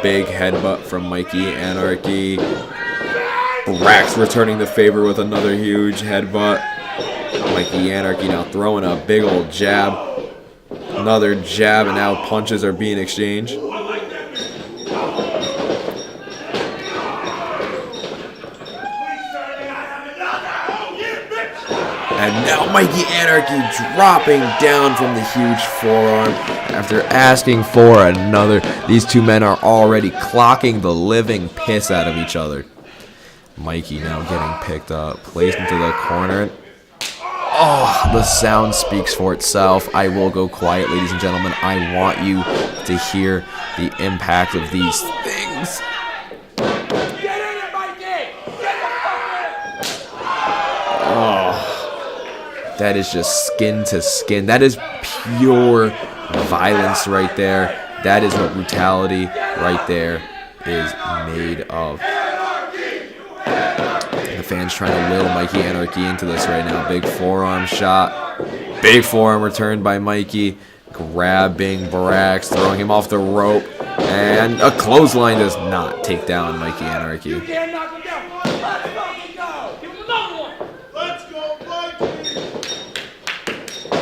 Big headbutt from Mikey Anarchy. Brax returning the favor with another huge headbutt. Mikey Anarchy now throwing a big old jab. Another jab, and now punches are being exchanged. And now Mikey Anarchy dropping down from the huge forearm after asking for another. These two men are already clocking the living piss out of each other. Mikey now getting picked up, placed into the corner. Oh, the sound speaks for itself. I will go quiet, ladies and gentlemen. I want you to hear the impact of these things. Oh. That is just skin to skin. That is pure violence right there. That is what brutality right there is made of. The fans trying to will Mikey Anarchy into this right now. Big forearm shot. Big forearm returned by Mikey. Grabbing Brax, throwing him off the rope. And a clothesline does not take down Mikey Anarchy. You can't knock him down. Let's fucking go. Give him another one. Let's go, Mikey.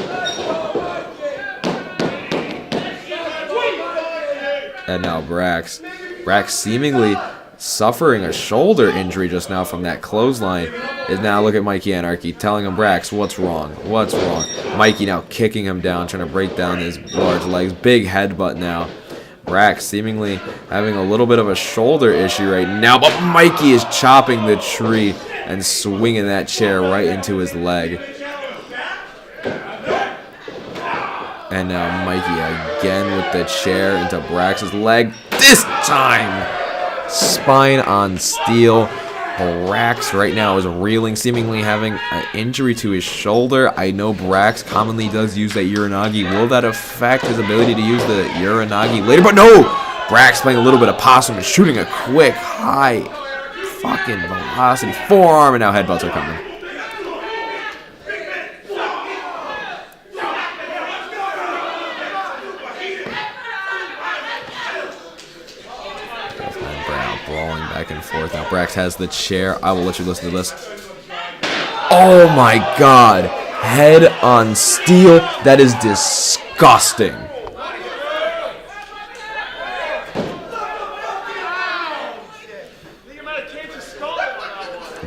Let's go, Mikey. And now Brax. Brax seemingly suffering a shoulder injury just now from that clothesline. Is now look at Mikey Anarchy telling him, Brax, what's wrong? What's wrong? Mikey now kicking him down, trying to break down his large legs. Big headbutt now. Brax seemingly having a little bit of a shoulder issue right now, but Mikey is chopping the tree and swinging that chair right into his leg. And now Mikey again with the chair into Brax's leg. This time, spine on steel. Brax right now is reeling, seemingly having an injury to his shoulder. I know Brax commonly does use that Uranagi. Will that affect his ability to use the Uranagi later? But no! Brax playing a little bit of possum and shooting a quick, high fucking velocity forearm, and now headbutts are coming. Brawling back and forth. Now Brax has the chair. I will let you listen to this. Oh my god. Head on steel. That is disgusting.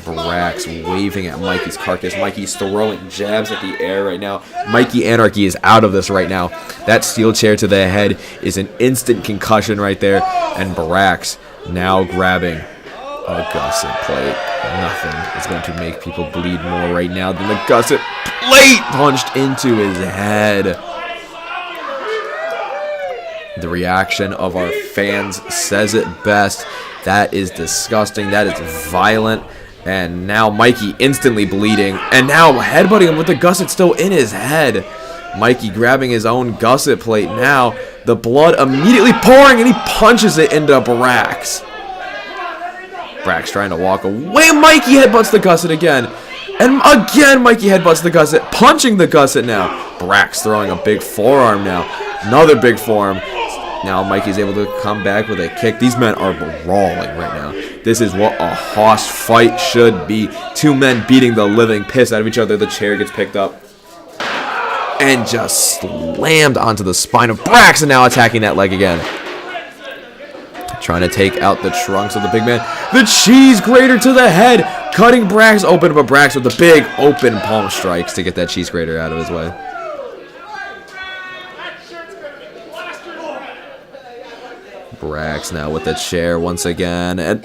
Brax waving at Mikey's carcass. Mikey's throwing jabs at the air right now. Mikey Anarchy is out of this right now. That steel chair to the head is an instant concussion right there. And Brax now grabbing a gusset plate. Nothing is going to make people bleed more right now than the gusset plate punched into his head. The reaction of our fans says it best. That is disgusting. That is violent. And now Mikey instantly bleeding. And now headbutting him with the gusset still in his head. Mikey grabbing his own gusset plate now. The blood immediately pouring, and he punches it into Brax. Brax trying to walk away. Mikey headbutts the gusset again. And again, Mikey headbutts the gusset, punching the gusset now. Brax throwing a big forearm now. Another big forearm. Now Mikey's able to come back with a kick. These men are brawling right now. This is what a hoss fight should be. Two men beating the living piss out of each other. The chair gets picked up and just slammed onto the spine of Brax, and now attacking that leg again. Trying to take out the trunks of the big man. The cheese grater to the head, cutting Brax open, but Brax with the big open palm strikes to get that cheese grater out of his way. Brax now with the chair once again, and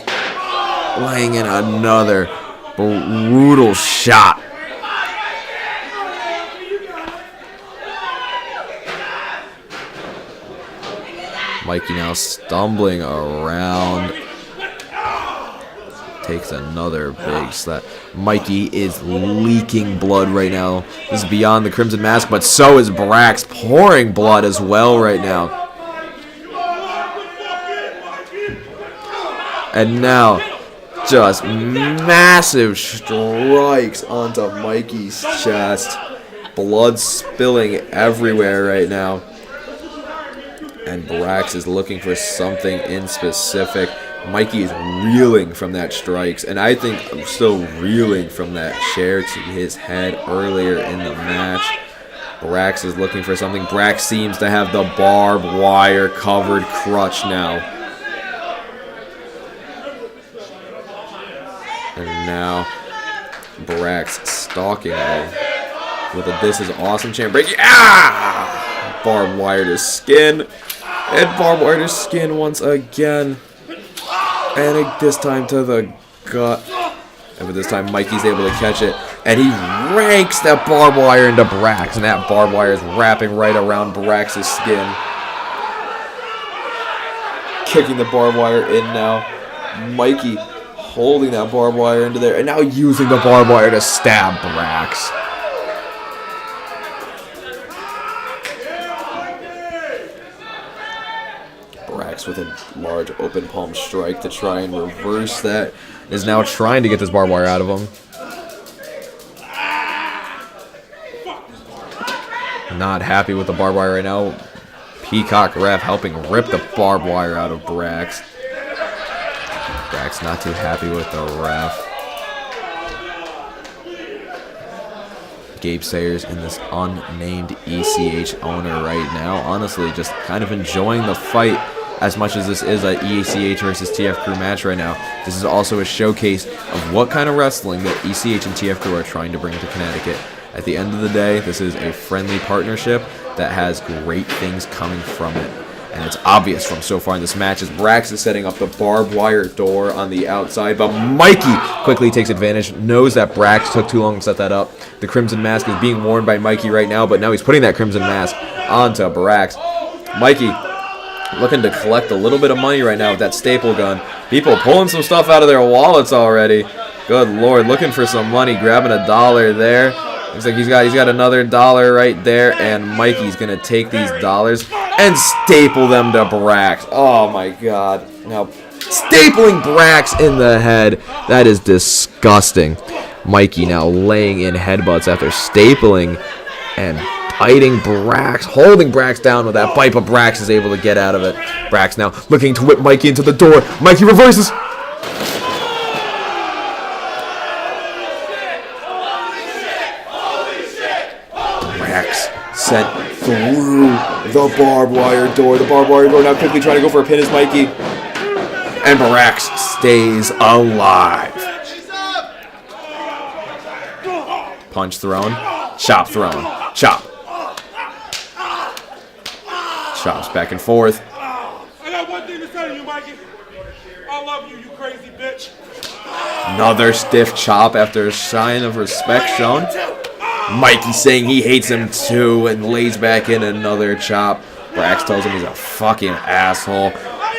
laying in another brutal shot. Mikey now stumbling around. Takes another big slap. Mikey is leaking blood right now. This is beyond the Crimson Mask, but so is Brax, pouring blood as well right now. And now, just massive strikes onto Mikey's chest. Blood spilling everywhere right now. And Brax is looking for something in specific. Mikey is reeling from that strikes. And I think I'm still reeling from that chair to his head earlier in the match. Brax is looking for something. Brax seems to have the barbed wire covered crutch now. And now, Brax stalking him with a "This is awesome" chant. Breaking, barbed wire to skin, and barbed wire to skin once again, and this time to the gut. And this time, Mikey's able to catch it, and he rakes that barbed wire into Brax, and that barbed wire is wrapping right around Brax's skin, kicking the barbed wire in now. Mikey holding that barbed wire into there, and now using the barbed wire to stab Brax. Brax with a large open palm strike to try and reverse that. Is now trying to get this barbed wire out of him. Not happy with the barbed wire right now. Peacock ref helping rip the barbed wire out of Brax. Brax not too happy with the ref. Gabe Sayers and this unnamed ECH owner right now, honestly, just kind of enjoying the fight. as much as this is a ECH versus TFCrew match right now, this is also a showcase of what kind of wrestling that ECH and TFCrew are trying to bring to Connecticut. At the end of the day, this is a friendly partnership that has great things coming from it. And it's obvious from so far in this match as Brax is setting up the barbed wire door on the outside, but Mikey quickly takes advantage, knows that Brax took too long to set that up. The Crimson Mask is being worn by Mikey right now, but now he's putting that Crimson Mask onto Brax. Mikey looking to collect a little bit of money right now with that staple gun. People pulling some stuff out of their wallets already. Good Lord, looking for some money, grabbing $1 there. Looks like he's got another $1 right there, and Mikey's gonna take these dollars and staple them to Brax. Oh my God! Now stapling Brax in the head. That is disgusting. Mikey now laying in headbutts after stapling and biting Brax, holding Brax down with that bite, but Brax is able to get out of it. Brax now looking to whip Mikey into the door. Mikey reverses. Sent through the barbed wire door. The barbed wire door now quickly trying to go for a pin is Mikey. And Brax stays alive. Punch thrown. Chop thrown. Chop. Chops back and forth. I got one thing to say to you, Mikey. I love you, you crazy bitch. Another stiff chop after a sign of respect shown. Mikey saying he hates him too and lays back in another chop. Brax tells him he's a fucking asshole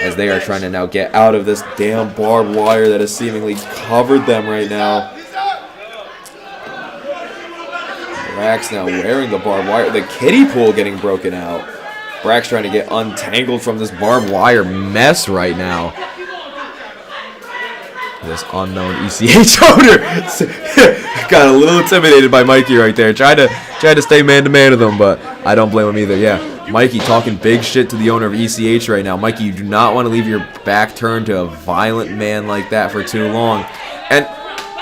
as they are trying to now get out of this damn barbed wire that has seemingly covered them right now. Brax now wearing the barbed wire. The kiddie pool getting broken out. Brax trying to get untangled from this barbed wire mess right now. This unknown ECH owner got a little intimidated by Mikey right there. Tried to stay man-to-man with him, but I don't blame him either. Yeah, Mikey talking big shit to the owner of ECH right now. Mikey, you do not want to leave your back turned to a violent man like that for too long. And,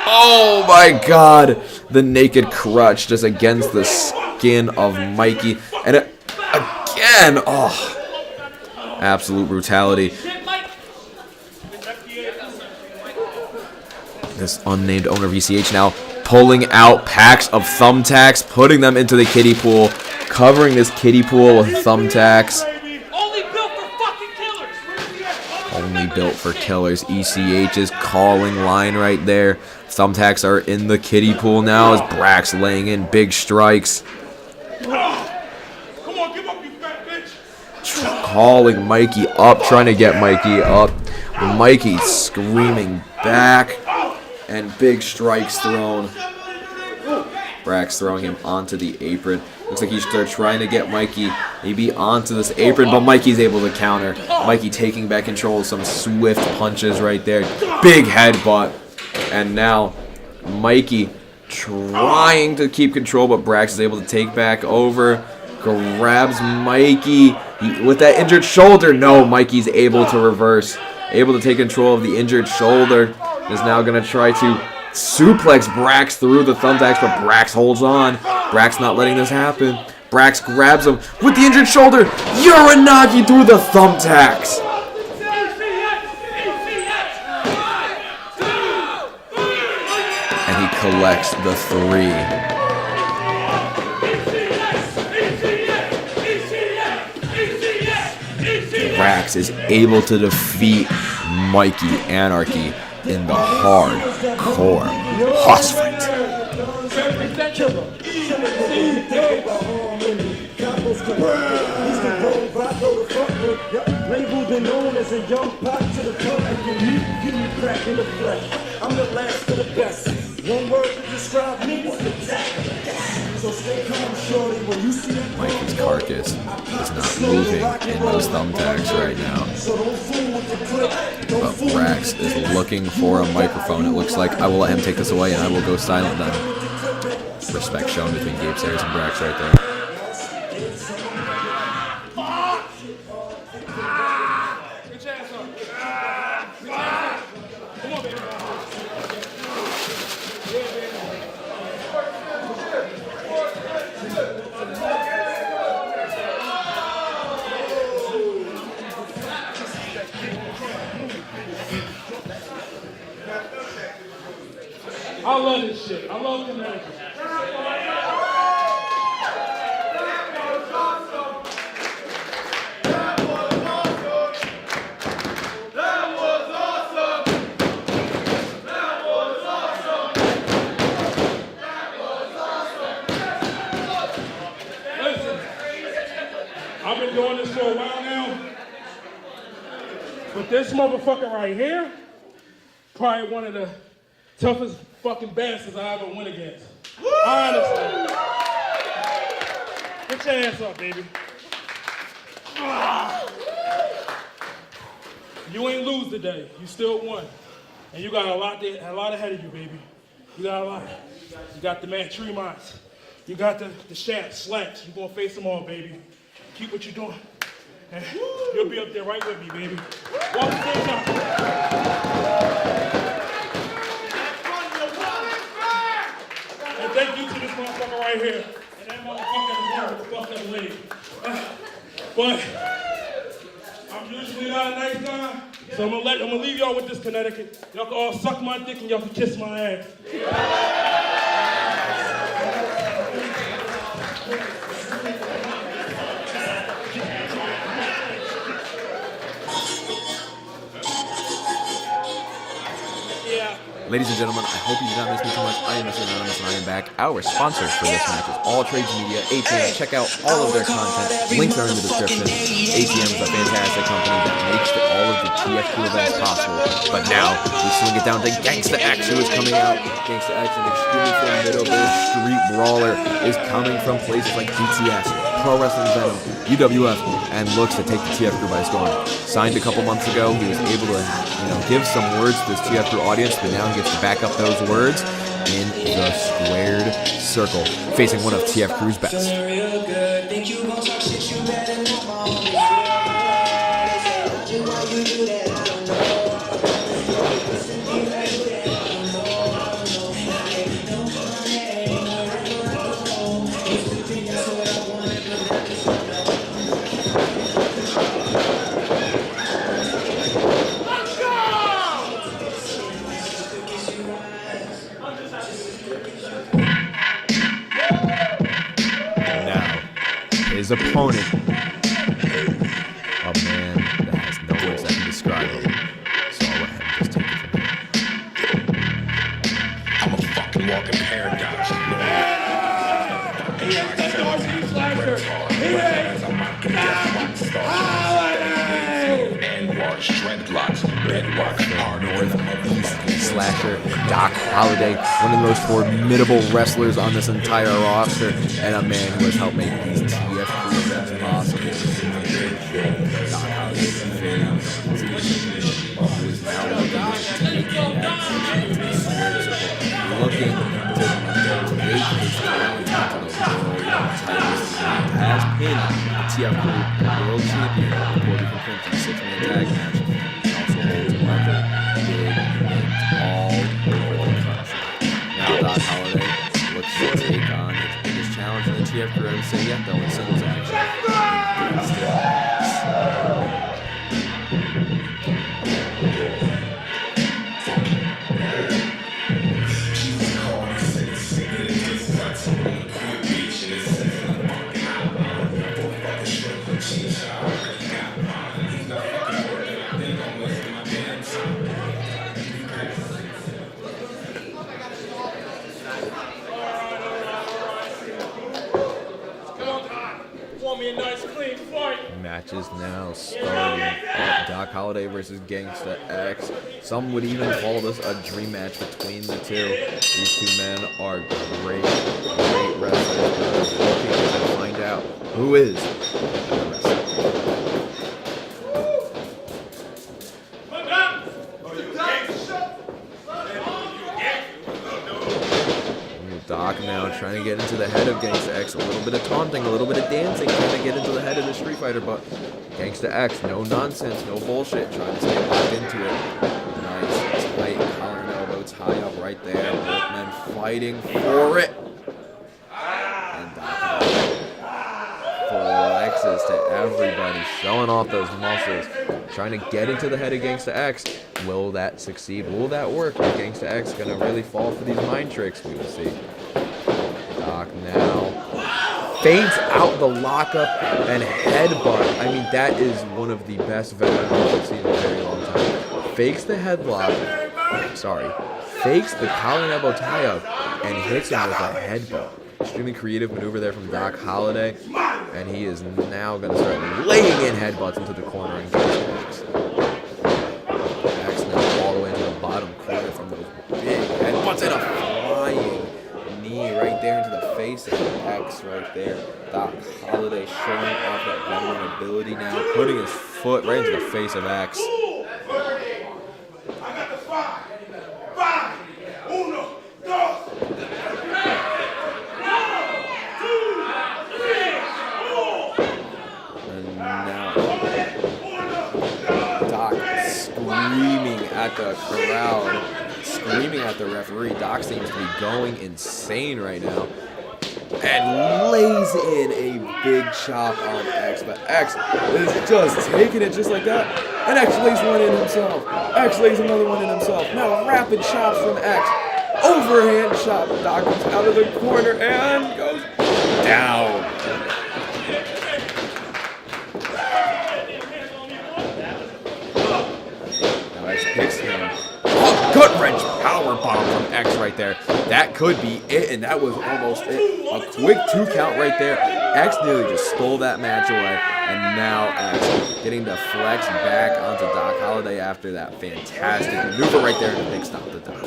oh my God, the naked crutch just against the skin of Mikey. And again, oh, absolute brutality. This unnamed owner of ECH now pulling out packs of thumbtacks, putting them into the kiddie pool, covering this kiddie pool with thumbtacks. Only built for fucking killers. Only built for killers. ECH's calling line right there. Thumbtacks are in the kiddie pool now as Brax laying in big strikes. Come on, give up, you fat bitch. Calling Mikey up, trying to get Mikey up. Mikey screaming back. And big strikes thrown. Brax throwing him onto the apron. Looks like they're trying to get Mikey maybe onto this apron, but Mikey's able to counter. Mikey taking back control of some swift punches right there. Big headbutt. And now Mikey trying to keep control, but Brax is able to take back over. Grabs Mikey with that injured shoulder. No, Mikey's able to reverse. Able to take control of the injured shoulder. Is now going to try to suplex Brax through the thumbtacks, but Brax holds on. Brax not letting this happen. Brax grabs him with the injured shoulder. Uranagi through the thumbtacks. And he collects the 3. Brax is able to defeat Mikey Anarchy in the hardcore hoss fight. Labeled and known as a young pot to the public, and give me crack in the flesh. I'm the last of the best. One word to describe me. So stay calm, shorty, when you see that. Mikey's carcass is not moving in those thumbtacks right now. But Brax is looking for a microphone. It looks like I will let him take this away and I will go silent then. Respect shown between Gabe Sayers and Brax right there. I love this shit. I love Connecticut. I've been doing this for a while now, but this motherfucker right here, probably one of the toughest fucking bastards I ever went against. Honestly. Get your ass up, baby. You ain't lose today. You still won. And you got a lot ahead of you, baby. You got a lot. You got the man Tremonts. You got the Shamps, Slacks. You're gonna face them all, baby. Keep what you're doing. And you'll be up there right with me, baby. Walk the stage out. And thank you to this motherfucker right here. And that motherfucker with the fucking leg. But I'm usually not a nice guy, so I'm gonna leave y'all with this, Connecticut. Y'all can all suck my dick and y'all can kiss my ass. Ladies and gentlemen, I hope you did not miss me too much. I am Mr. Anonymous and I am back. Our sponsor for this match is All Trades Media, ATM. Check out all of their content. Links are in the description. ATM is a fantastic company that makes all of the TFCrew events possible. But now, we swing it down to Gangsta X, who is coming out. Gangsta X, an extremely formidable street brawler, is coming from places like GTS, Pro Wrestling Venom, UWF, and looks to take the TFCrew by storm. Signed a couple months ago, he was able to, give some words to this TFCrew audience, but now he gets to back up those words in the squared circle, facing one of TFCrew's best. His opponent, a man that has no words that can describe him. So I'll let him just take it from here. I'm a fucking walking paradox. Slasher, Doc Holliday, one of the most formidable wrestlers on this entire roster, and a man who has helped make these TFCrew events possible. Doc Holliday is very looking to make his has pinned the TFCrew World Champion, Puerto Rican Prince, in a 6-man tag match, and also holds a record all over the country. Now Doc Holliday looks to take on his biggest challenge in the TFCrew and say, yeah, though, in singles action. Match is now starting. Doc Holliday versus Gangsta X. Some would even call this a dream match between the two. These two men are great wrestlers. We're looking to find out who is the wrestler. Doc now trying to get into the head of Gangsta X. A little bit of taunting, a little bit of dancing, trying to get into the head of the Street Fighter, but Gangsta X, no nonsense, no bullshit, trying to stay back into it. Nice, tight collar and elbow tie up right there. Both men fighting for it. And Doc flexing suplexes to everybody, showing off those muscles, trying to get into the head of Gangsta X. Will that succeed? Will that work? Is Gangsta X going to really fall for these mind tricks? We will see. Doc now fades out the lockup and headbutt. I mean, that is one of the best veteran moves I've seen in a very long time. Fakes the headlock. Sorry. Fakes the collar and elbow tie-up and hits him with a headbutt. Extremely creative maneuver there from Doc Holliday, and he is now going to start laying in headbutts into the corner and Gangsta X. X now all the way into the bottom corner from those big headbutts and a flying knee right there into the face of X right there. Doc Holliday showing off that veteran ability now, putting his foot right into the face of X. Screaming at the crowd, screaming at the referee. Doc seems to be going insane right now. And lays in a big chop on X, but X is just taking it just like that. And X lays one in himself. X lays another one in himself. Now rapid chops from X. Overhand chop. Doc comes out of the corner and goes down. Picks him. Oh, gut wrench power bomb from X right there. That could be it, and that was almost it. A quick 2 count right there. X nearly just stole that match away, and now X getting the flex back onto Doc Holliday after that fantastic maneuver right there to big stop the Doc.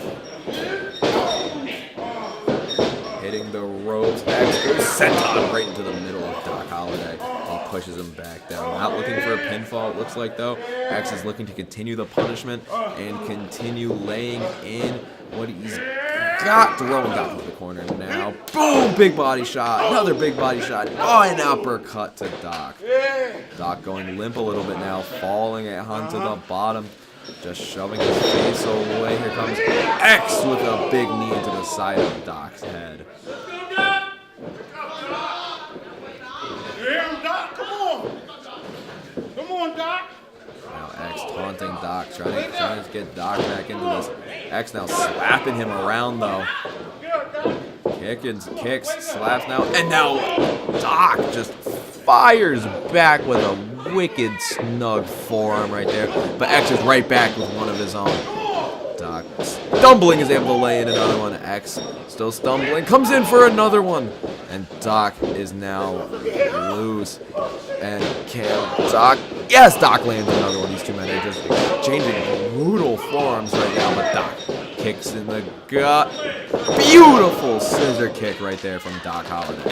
Hitting the ropes. X goes senton right into the middle of Doc Holliday. He pushes him back down. Not looking for a pinfall, it looks like, though. X is looking to continue the punishment and continue laying in what he's got. Throwing Doc into the corner now. Boom! Big body shot. Another big body shot. Oh, an uppercut to Doc. Doc going limp a little bit now, falling onto the bottom. Just shoving his face away. Here comes X with a big knee into the side of Doc's head. Come on, Doc. Now X taunting Doc, trying to get Doc back into this. X now slapping him around though. Kicks, slaps now, and now Doc just fires back with a wicked snug forearm right there. But X is right back with one of his own. Doc stumbling is able to lay in another one. X still stumbling, comes in for another one. And Doc is now loose. And Doc, yes, Doc lands another one. These two men are just changing brutal forearms right now. But Doc kicks in the gut. Beautiful scissor kick right there from Doc Holliday.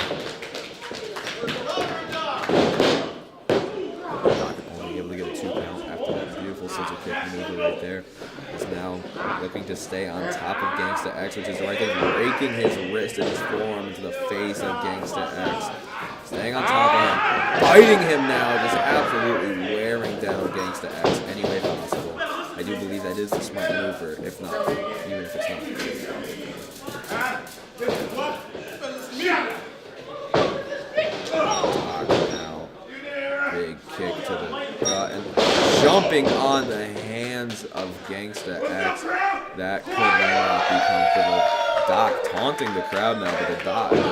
Doc only able to get a 2 count after that beautiful scissor kick maneuver right there. He's now looking to stay on top of Gangsta X, which is right there, breaking his wrist and his forearm into the face of Gangsta X. Staying on top of him, biting him now, just absolutely wearing down Gangsta X any way possible. I do believe that is the smart maneuver, if not, even if it's not. Doc now, big kick to the gut, and jumping on the hands of Gangsta X. That could not be comfortable. Doc taunting the crowd now, but the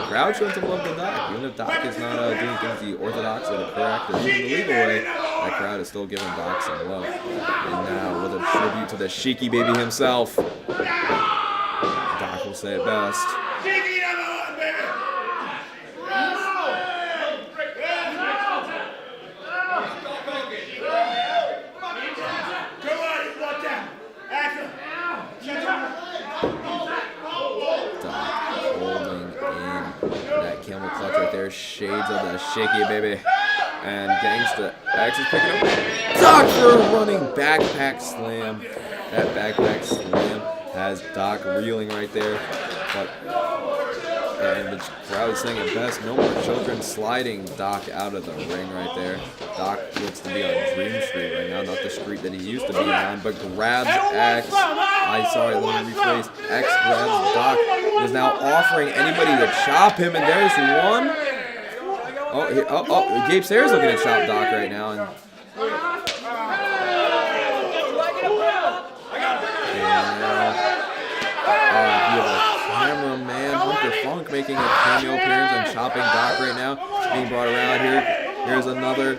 crowd showing some love to Doc. Even if Doc is not doing things the orthodox or the correct or even the legal way, that crowd is still giving Doc some love. And now with a tribute to the Sheiky baby himself, Doc will say it best. Camel clutch right there, shades of the Shaky baby, and Gangsta X is picking up Doc for a running backpack slam. That backpack slam has Doc reeling right there, and the crowd is saying it best, no more children, sliding Doc out of the ring right there. Doc looks to be on Dream Street right now, not the street that he used to be on, but grabs X. Let me rephrase. X grabs Doc, is now offering anybody to chop him, and there's one. Gabe Sayers looking at Chop Doc right now. And cameraman Hunter Funk making a cameo appearance on chopping Doc right now. Being brought around here. Here's another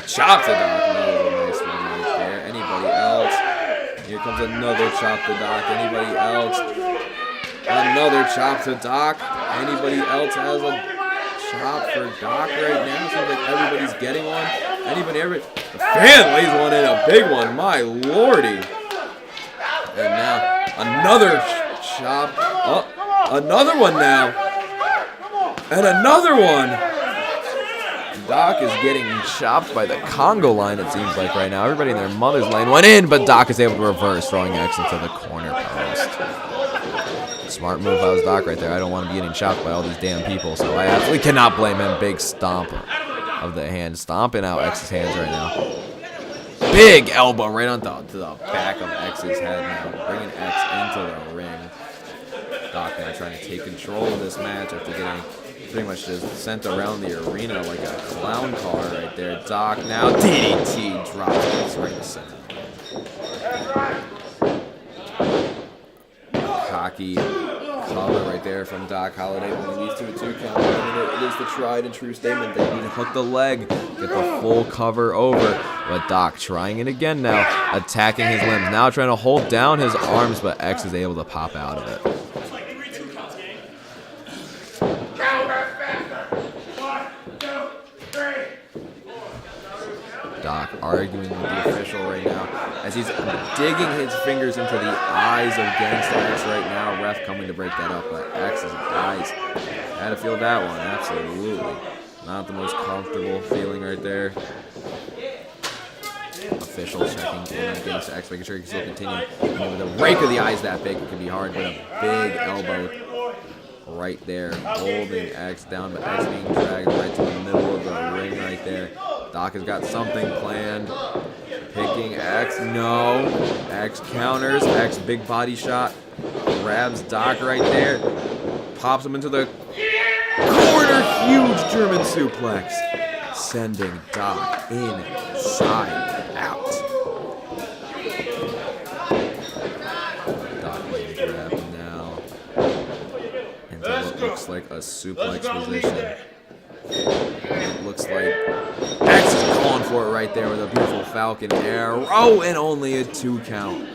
chop to Doc. Another nice one right there. Anybody else? Here comes another chop to Doc. Anybody else? Another chop to Doc. Anybody else has a chop for Doc right now? Seems like everybody's getting one. The fan lays one in, a big one. My lordy. And now another chop. Oh, another one now. And another one. Doc is getting chopped by the Congo line, it seems like right now. Everybody in their mother's lane went in, but Doc is able to reverse, throwing X into the corner post. Smart move. I was Doc right there. I don't want to be getting chopped by all these damn people, so I absolutely cannot blame him. Big stomp of the hand. Stomping out X's hands right now. Big elbow right on to the back of X's head now. Bringing X into the ring. Doc now trying to take control of this match after getting pretty much just sent around the arena like a clown car right there. Doc now DDT drops X right in the center. Cocky cover right there from Doc Holliday. When he leads to a 2 count, it is the tried and true statement. They need to hook the leg, get the full cover over. But Doc trying it again now, attacking his limbs. Now trying to hold down his arms, but X is able to pop out of it. Doc arguing with the official right now as he's digging his fingers into the eyes of Gangsta X right now. Ref coming to break that up, but X's eyes had to feel that one. Absolutely not the most comfortable feeling right there. Official checking in on Gangsta X, making sure he can still continue. And with a rake of the eyes that big, it can be hard, but a big elbow right there, holding X down, but X being dragged right to the middle of the ring right there. Doc has got something planned. Picking X, no. X counters, X big body shot. Grabs Doc right there. Pops him into the corner, huge German suplex. Sending Doc inside out. Doc being grabbed now. Into what looks like a suplex position. It looks like X is calling for it right there with a beautiful Falcon arrow and only a 2 count.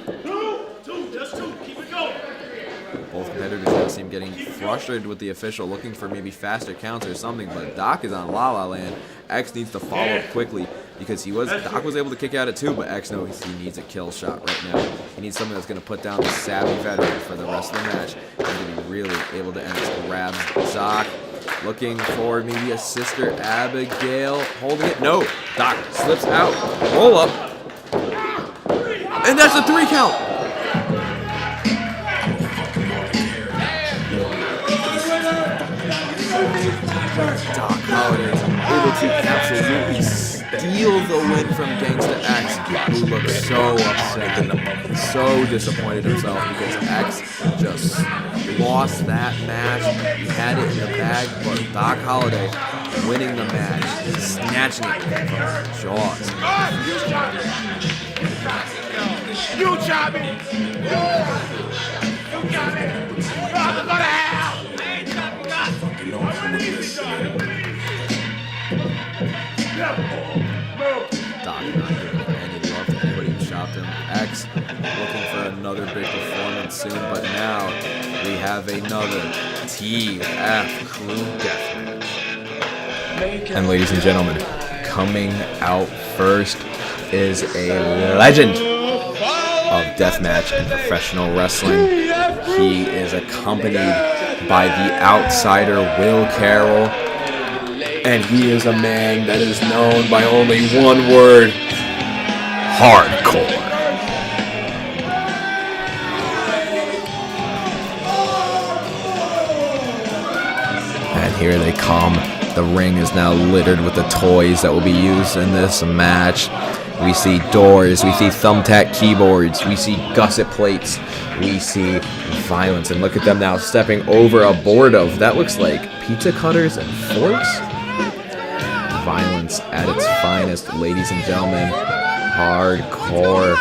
Both competitors now seem getting frustrated with the official, looking for maybe faster counts or something, but Doc is on La La Land. X needs to follow up quickly because Doc was able to kick out at 2, but X knows he needs a kill shot right now. He needs something that's going to put down the savvy veteran for the rest of the match. He's going to be really able to end this. Grab Doc. Looking for maybe a Sister Abigail. Holding it. No. Doc slips out. Roll up. And that's a 3 count. Doc Holliday able to absolutely steal the win from Gangsta X, who looks so upset and so disappointed himself because X just lost that match. He had it in the bag, but Doc Holliday winning the match, snatching it from his jaws. You chop it! You got it! I'm gonna hell! Doc not giving any love to anybody who chopped him. X looking for another big performance soon, but now we have another TFCrew deathmatch. And ladies and gentlemen, coming out first is a legend of deathmatch and professional wrestling. He is accompanied by the outsider Will Carroll, and he is a man that is known by only one word: hardcore. And here they come. The ring is now littered with the toys that will be used in this match. We see doors, we see thumbtack keyboards, we see gusset plates, we see violence. And look at them now stepping over a board of, that looks like pizza cutters and forks. violence at its finest, ladies and gentlemen. Hardcore.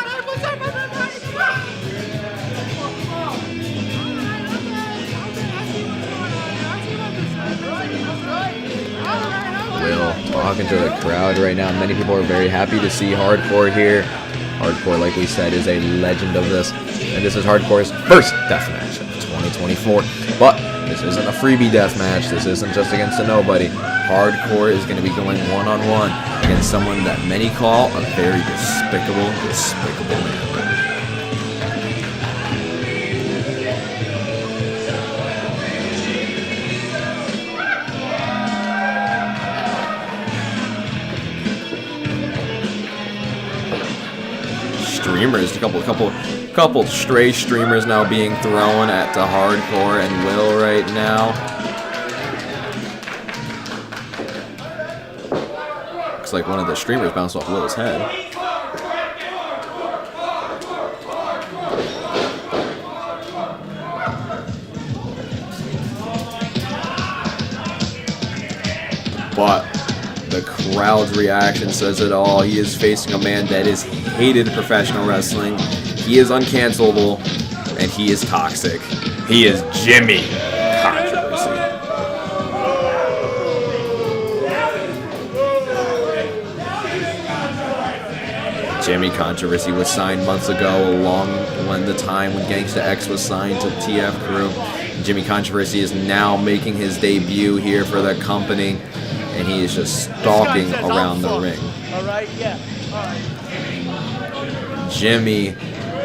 Will talking to the crowd right now. Many people are very happy to see Hardcore here. Hardcore, like we said, is a legend of this. And this is Hardcore's first deathmatch of 2024. But this isn't a freebie deathmatch. This isn't just against a nobody. Hardcore is going to be going one-on-one against someone that many call a very despicable man. Streamers, a couple stray streamers now being thrown at the Hardcore and Will right now. Looks like one of the streamers bounced off Will's head. But the crowd's reaction says it all. He is facing a man that is hated in professional wrestling. He is uncancelable, and he is toxic. He is Jimmy Controversy. Jimmy Controversy was signed months ago, along when the time when Gangsta X was signed to TFCrew. Jimmy Controversy is now making his debut here for the company, and he is just stalking around the ring. Jimmy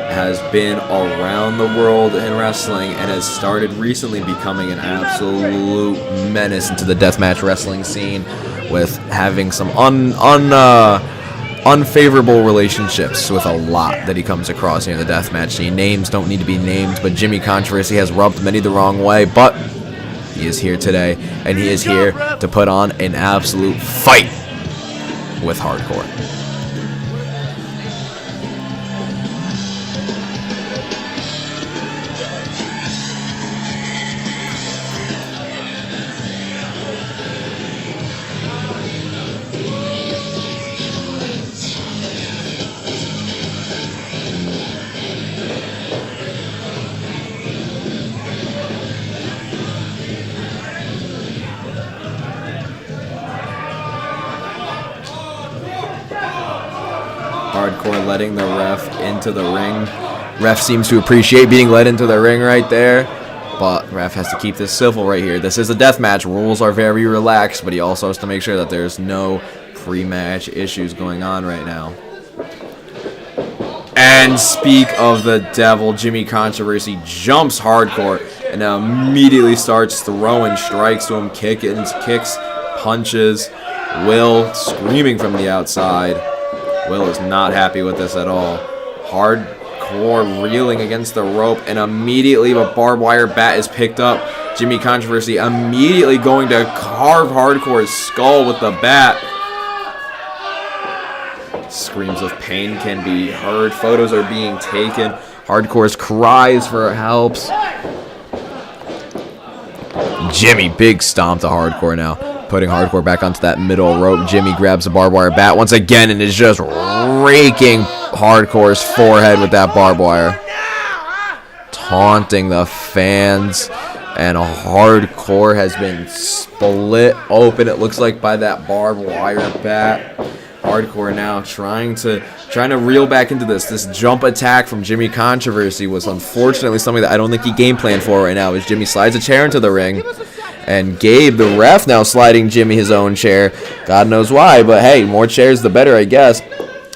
has been around the world in wrestling and has started recently becoming an absolute menace into the deathmatch wrestling scene, with having some unfavorable relationships with a lot that he comes across here in the deathmatch scene. Names don't need to be named, but Jimmy Controversy has rubbed many the wrong way, but he is here today, and he is here to put on an absolute fight with Hardcore. Hardcore letting the ref into the ring. Ref seems to appreciate being led into the ring right there, but ref has to keep this civil right here. This is a death match. Rules are very relaxed, but he also has to make sure that there's no pre-match issues going on right now. And speak of the devil, Jimmy Controversy jumps Hardcore and now immediately starts throwing strikes to him, kicks, punches. Will screaming from the outside. Will is not happy with this at all. Hardcore reeling against the rope, and immediately a barbed wire bat is picked up. Jimmy Controversy immediately going to carve Hardcore's skull with the bat. Screams of pain can be heard. Photos are being taken. Hardcore's cries for helps. Jimmy, big stomp to Hardcore now. Putting Hardcore back onto that middle rope. Jimmy grabs the barbed wire bat once again and is just raking Hardcore's forehead with that barbed wire. Taunting the fans. And Hardcore has been split open, it looks like, by that barbed wire bat. Hardcore now trying to reel back into this. This jump attack from Jimmy Controversy was unfortunately something that I don't think he game planned for right now, as Jimmy slides a chair into the ring. And Gabe, the ref, now sliding Jimmy his own chair. God knows why, but hey, more chairs the better, I guess.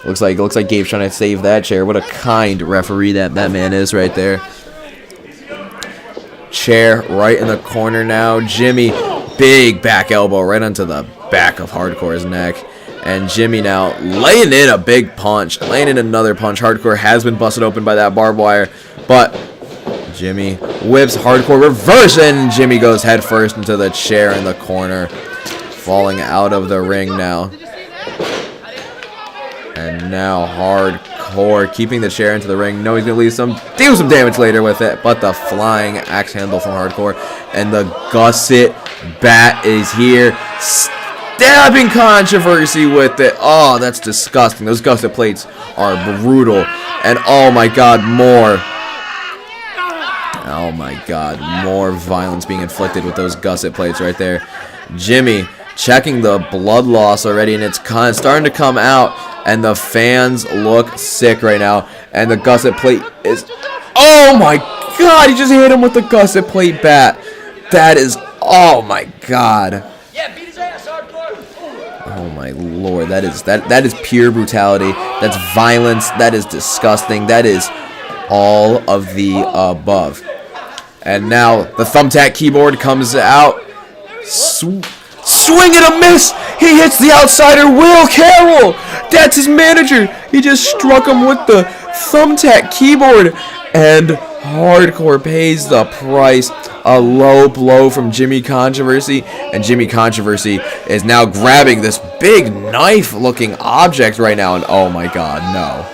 Looks like Gabe's trying to save that chair. What a kind referee that man is right there. Chair right in the corner now. Jimmy, big back elbow right onto the back of Hardcore's neck. And Jimmy now laying in a big punch, laying in another punch. Hardcore has been busted open by that barbed wire, but Jimmy whips Hardcore reverse, and Jimmy goes head first into the chair in the corner, falling out of the ring now. And now Hardcore keeping the chair into the ring. No, he's gonna do some damage later with it, but the flying axe handle from Hardcore and the gusset bat is here. stabbing Controversy with it. Oh, that's disgusting. Those gusset plates are brutal. And oh my god, more. Oh my god, more violence being inflicted with those gusset plates right there. Jimmy checking the blood loss already, and it's starting to come out, and the fans look sick right now. And the gusset plate is... Oh my god, he just hit him with the gusset plate bat. That is... Oh my god. Oh my lord, that is pure brutality. That's violence. That is disgusting. That is all of the above. And now the thumbtack keyboard comes out. Swing and a miss. He hits the outsider, Will Carroll. That's his manager. He just struck him with the thumbtack keyboard. And Hardcore pays the price. A low blow from Jimmy Controversy, and Jimmy Controversy is now grabbing this big knife-looking object right now, and oh my god, no.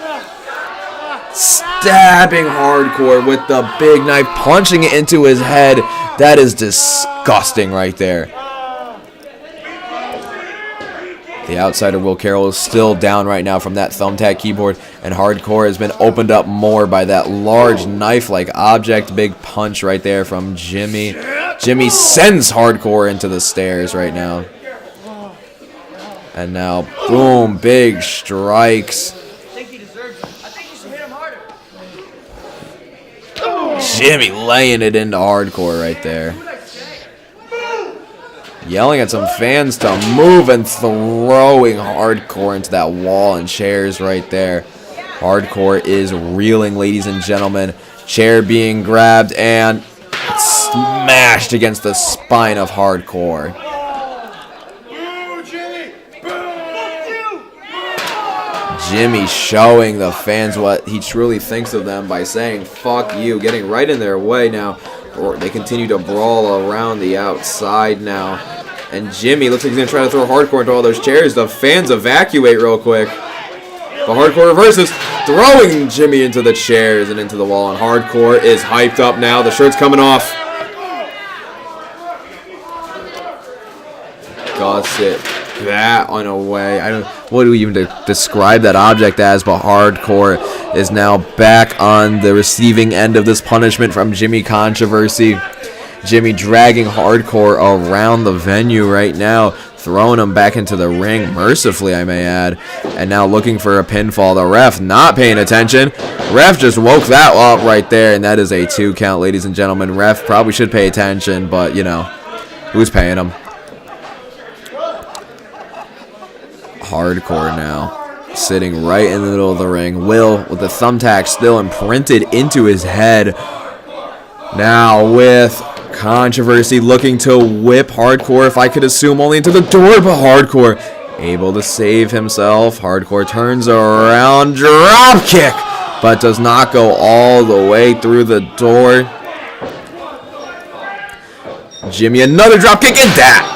Stabbing Hardcore with the big knife, punching it into his head. That is disgusting right there. The outsider Will Carroll is still down right now from that thumbtack keyboard, and Hardcore has been opened up more by that large knife-like object. Big punch right there from Jimmy. Jimmy sends Hardcore into the stairs right now. And now, boom, big strikes. Jimmy laying it into Hardcore right there. Yelling at some fans to move and throwing Hardcore into that wall and chairs right there. Hardcore is reeling, ladies and gentlemen. Chair being grabbed and smashed against the spine of Hardcore. Jimmy showing the fans what he truly thinks of them by saying, "Fuck you," getting right in their way now. Or they continue to brawl around the outside now. And Jimmy looks like he's going to try to throw Hardcore into all those chairs. The fans evacuate real quick. But Hardcore reverses, throwing Jimmy into the chairs and into the wall. And Hardcore is hyped up now. The shirt's coming off. Gusset that on a way. What do we even describe that object as? But Hardcore is now back on the receiving end of this punishment from Jimmy Controversy. Jimmy dragging Hardcore around the venue right now, throwing him back into the ring, mercifully I may add, and now looking for a pinfall. The ref not paying attention. Ref just woke that up right there, and that is a 2 count, ladies and gentlemen. Ref probably should pay attention, but, you know, who's paying him? Hardcore now, sitting right in the middle of the ring. Will, with the thumbtack still imprinted into his head. Now with Controversy looking to whip Hardcore, if I could assume, only into the door, but Hardcore able to save himself. Hardcore turns around, drop kick, but does not go all the way through the door. Jimmy, another drop kick, and that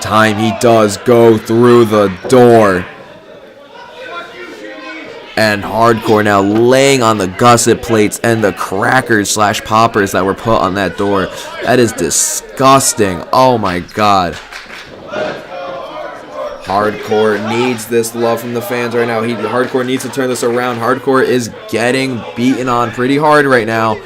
time he does go through the door. And Hardcore now laying on the gusset plates and the crackers / poppers that were put on that door. That is disgusting. Oh my god. Hardcore needs this love from the fans right now. Hardcore needs to turn this around. Hardcore is getting beaten on pretty hard right now,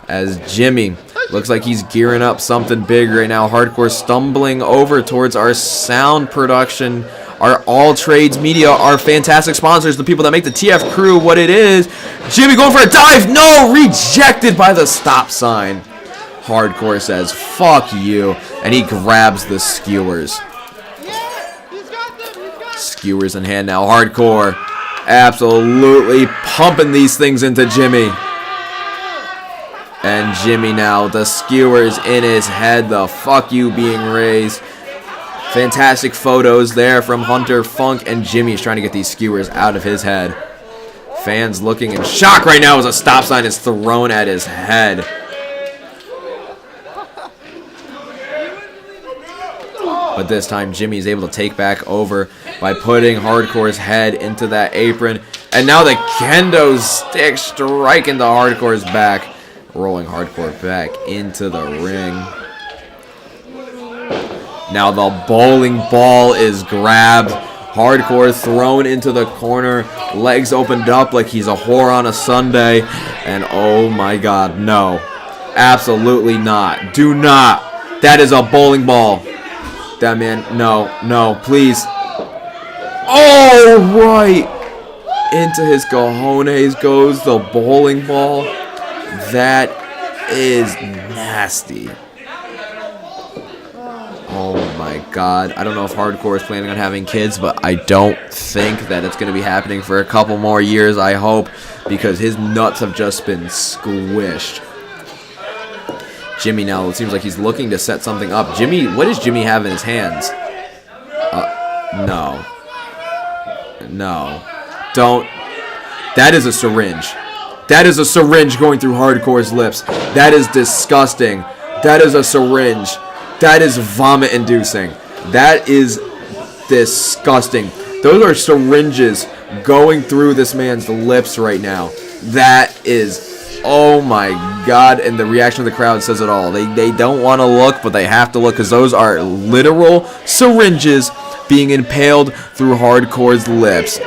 as Jimmy looks like he's gearing up something big right now. Hardcore stumbling over towards our sound production, our All Trades Media, our fantastic sponsors, the people that make the TF Crew what it is. Jimmy going for a dive. No, rejected by the stop sign. Hardcore says, "Fuck you," and he grabs the skewers. Skewers in hand now. Hardcore absolutely pumping these things into Jimmy. And Jimmy now, the skewers in his head, the "fuck you" being raised. Fantastic photos there from Hunter Funk, and Jimmy's trying to get these skewers out of his head. Fans looking in shock right now as a stop sign is thrown at his head. But this time Jimmy's able to take back over by putting Hardcore's head into that apron. And now the kendo stick striking the Hardcore's back, rolling Hardcore back into the ring. Now the bowling ball is grabbed. Hardcore thrown into the corner. Legs opened up like he's a whore on a Sunday. And oh my God, no. Absolutely not. Do not. That is a bowling ball. That man, no, please. Oh, right. Into his cojones goes the bowling ball. That is nasty. Oh my God. I don't know if Hardcore is planning on having kids, but I don't think that it's going to be happening for a couple more years, I hope, because his nuts have just been squished. Jimmy now, it seems like he's looking to set something up. Jimmy, what does Jimmy have in his hands? No. No. Don't. That is a syringe. That is a syringe going through Hardcore's lips. That is disgusting. That is a syringe. That is vomit-inducing. That is disgusting. Those are syringes going through this man's lips right now. That is, oh my God. And the reaction of the crowd says it all. They don't want to look, but they have to look because those are literal syringes being impaled through Hardcore's lips.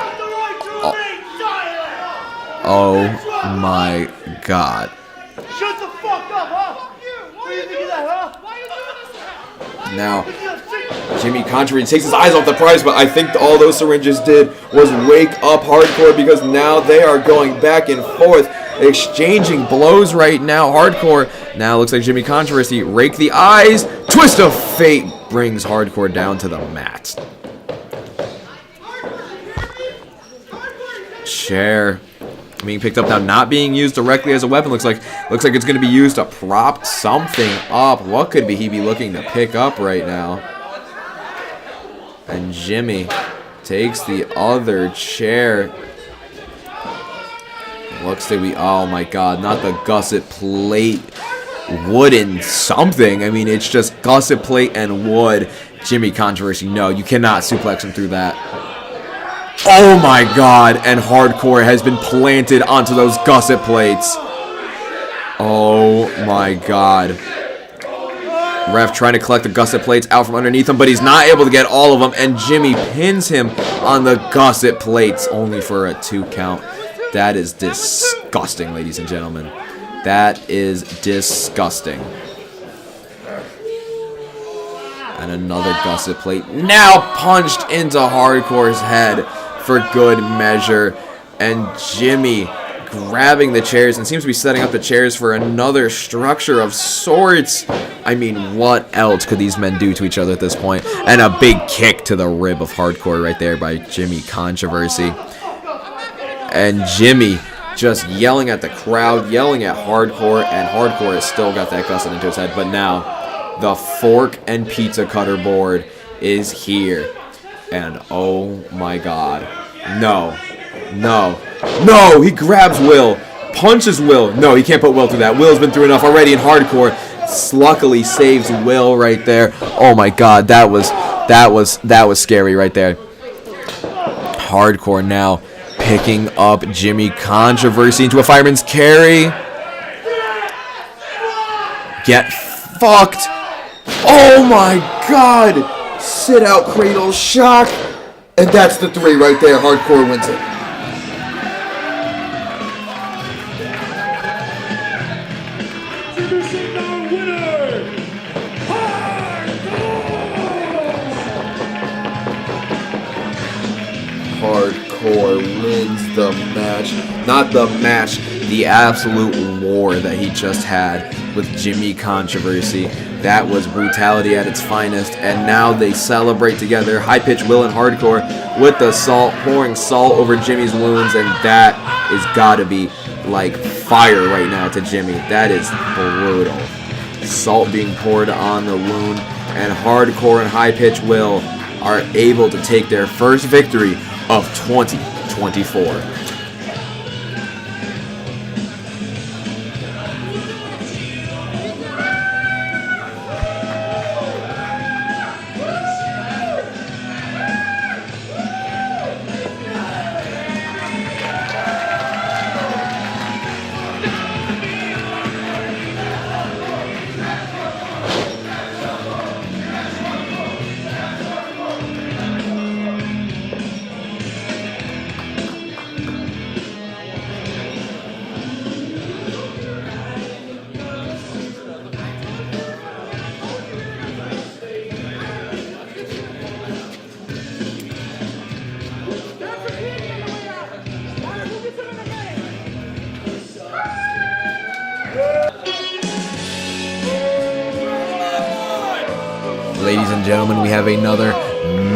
Oh my God. Shut the fuck up, huh? What do you think of that, huh? Now, Jimmy Controversy takes his eyes off the prize, but I think all those syringes did was wake up Hardcore because now they are going back and forth, exchanging blows right now. Hardcore now looks like Jimmy Controversy rake the eyes. Twist of fate brings Hardcore down to the mat. Chair being picked up now, not being used directly as a weapon. Looks like it's going to be used to prop something up. What could he be looking to pick up right now? And Jimmy takes the other chair. Looks to be, oh my God, not the gusset plate, wooden something. I mean, it's just gusset plate and wood. Jimmy Controversy, no, you cannot suplex him through that. Oh my God, and Hardcore has been planted onto those gusset plates. Oh my God. Ref trying to collect the gusset plates out from underneath him, but he's not able to get all of them, and Jimmy pins him on the gusset plates only for a 2 count. That is disgusting, ladies and gentlemen. That is disgusting. And another gusset plate now punched into Hardcore's head for good measure. And Jimmy grabbing the chairs and seems to be setting up the chairs for another structure of sorts. I mean, what else could these men do to each other at this point? And a big kick to the rib of Hardcore right there by Jimmy Controversy. And Jimmy just yelling at the crowd, yelling at Hardcore, and Hardcore has still got that gusset into his head. But now, the fork and pizza cutter board is here. And oh my God. No. No. No! He grabs Will. Punches Will. No, he can't put Will through that. Will's been through enough already, and Hardcore luckily saves Will right there. Oh my God, that was scary right there. Hardcore now picking up Jimmy Controversy into a fireman's carry. Get fucked. Oh my God. Sit out cradle shock. And that's the 3 right there. Hardcore wins it. Hardcore wins the match. Not the match, the absolute war that he just had with Jimmy Controversy. That was brutality at its finest, and now they celebrate together. High-pitched Will and Hardcore with the salt, pouring salt over Jimmy's wounds, and that is gotta be like fire right now to Jimmy. That is brutal. Salt being poured on the wound, and Hardcore and High-pitched Will are able to take their first victory of 2024. and gentlemen, we have another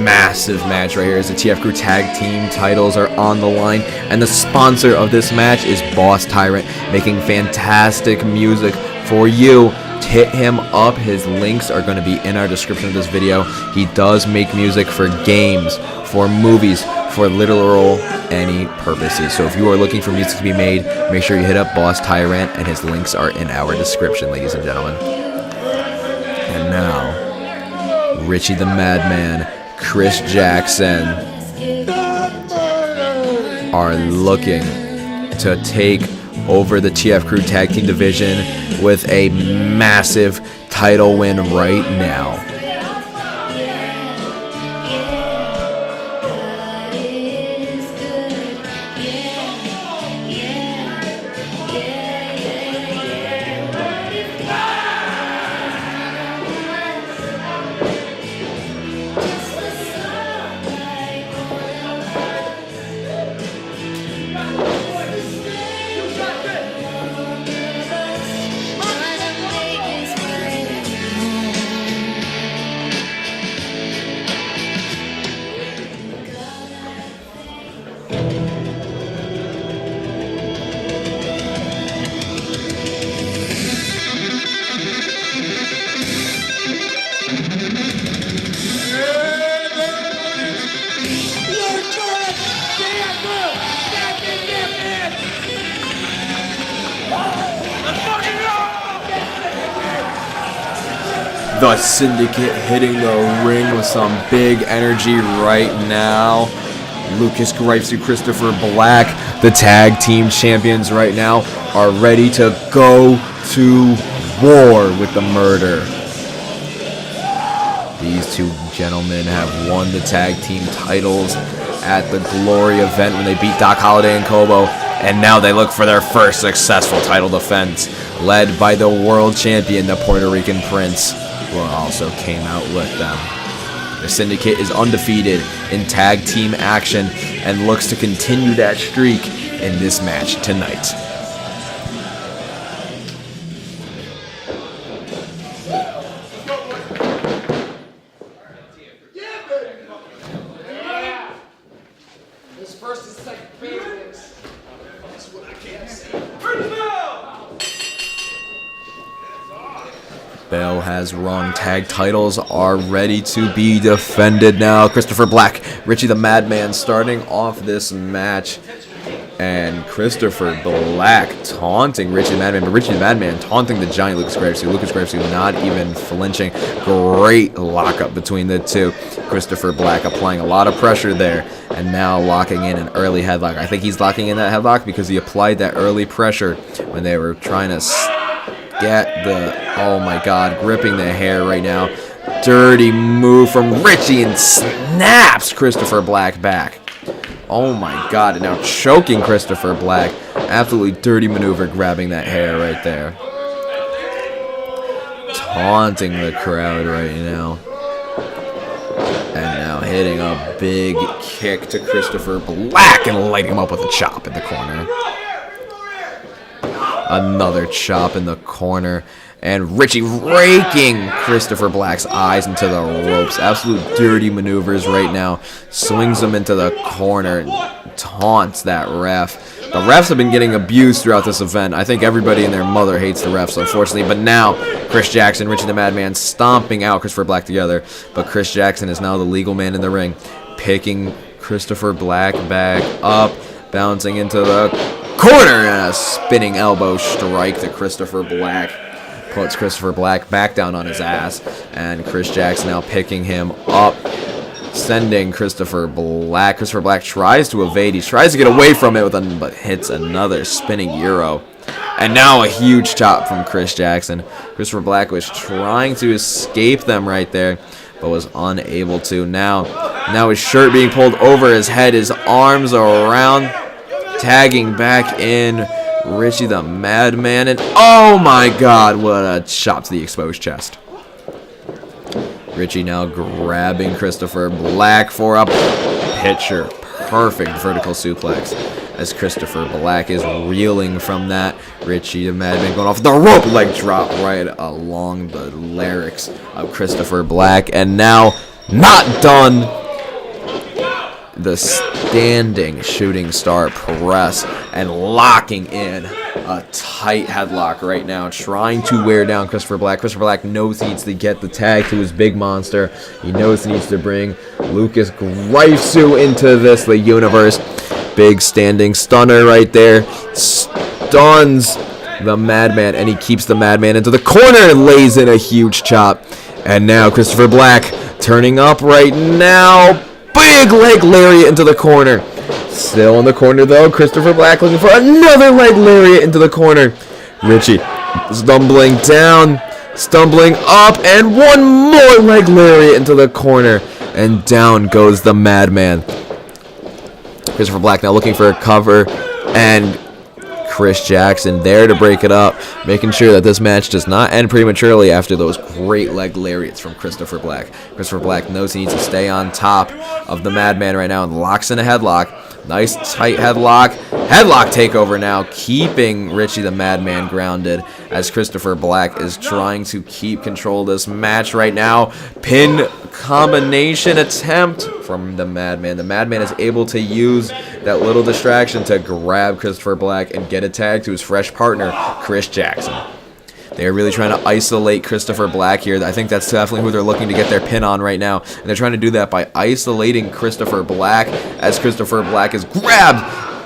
massive match right here as the TFCrew Tag Team titles are on the line. And the sponsor of this match is Boss Tyrant, making fantastic music for you. Hit him up. His links are going to be in our description of this video. He does make music for games, for movies, for literal any purposes. So if you are looking for music to be made, make sure you hit up Boss Tyrant, and his links are in our description, ladies and gentlemen. And now, Richie the Madman, Chris Jackson are looking to take over the TFCrew Tag Team division with a massive title win right now. The Syndicate hitting the ring with some big energy right now. Lucas Gripes and Christopher Black, the tag team champions right now, are ready to go to war with the Murder. These two gentlemen have won the tag team titles at the Glory event when they beat Doc Holliday and Kobo, and now they look for their first successful title defense, led by the world champion, the Puerto Rican Prince, who also came out with them. The Syndicate is undefeated in tag team action and looks to continue that streak in this match tonight. This first and second favorites. That's what I can't say. Bell has rung. Tag titles are ready to be defended now. Christopher Black, Richie the Madman starting off this match. And Christopher Black taunting Richie the Madman, but Richie the Madman taunting the giant Lucas Gripes. Lucas Gripes not even flinching. Great lockup between the two. Christopher Black applying a lot of pressure there, and now locking in an early headlock. I think he's locking in that headlock because he applied that early pressure when they were trying to get the, oh my god, gripping the hair right now. Dirty move from Richie and snaps Christopher Black back. Oh my god, and now choking Christopher Black. Absolutely dirty maneuver, grabbing that hair right there. Taunting the crowd right now. And now hitting a big kick to Christopher Black and lighting him up with a chop in the corner. Another chop in the corner. And Richie raking Christopher Black's eyes into the ropes. Absolute dirty maneuvers right now. Swings him into the corner and taunts that ref. The refs have been getting abused throughout this event. I think everybody and their mother hates the refs, unfortunately. But now, Chris Jackson, Richie the Madman stomping out Christopher Black together. But Chris Jackson is now the legal man in the ring. Picking Christopher Black back up. Bouncing into the corner. And a spinning elbow strike to Christopher Black. Puts Christopher Black back down on his ass, and Chris Jackson now picking him up, sending Christopher Black. Christopher Black tries to evade. He tries to get away from it, but hits another spinning Euro. And now a huge chop from Chris Jackson. Christopher Black was trying to escape them right there, but was unable to. Now his shirt being pulled over his head, his arms around, tagging back in Richie the Madman, and oh my god, what a chop to the exposed chest. Richie now grabbing Christopher Black for a picture perfect vertical suplex. as Christopher Black is reeling from that. Richie the Madman going off the rope leg drop right along the larynx of Christopher Black. And now, not done. The standing shooting star press and locking in a tight headlock right now, trying to wear down Christopher Black. Christopher Black knows he needs to get the tag to his big monster. He knows he needs to bring Lucas Greifsu into the universe. Big standing stunner right there. Stuns the Madman, and he keeps the Madman into the corner and lays in a huge chop. And now Christopher Black turning up right now. Big leg lariat into the corner. Still in the corner though. Christopher Black looking for another leg lariat into the corner. Richie stumbling down, stumbling up, and one more leg lariat into the corner. And down goes the Madman. Christopher Black now looking for a cover, and Chris Jackson there to break it up, making sure that this match does not end prematurely after those great leg lariats from Christopher Black. Christopher Black knows he needs to stay on top of the Madman right now and locks in a headlock. Nice tight headlock. Headlock takeover now, keeping Richie the Madman grounded as Christopher Black is trying to keep control of this match right now. Pin combination attempt from the Madman. The Madman is able to use that little distraction to grab Christopher Black and get a tag to his fresh partner, Chris Jackson. They're really trying to isolate Christopher Black here. I think that's definitely who they're looking to get their pin on right now. And they're trying to do that by isolating Christopher Black as Christopher Black is grabbed.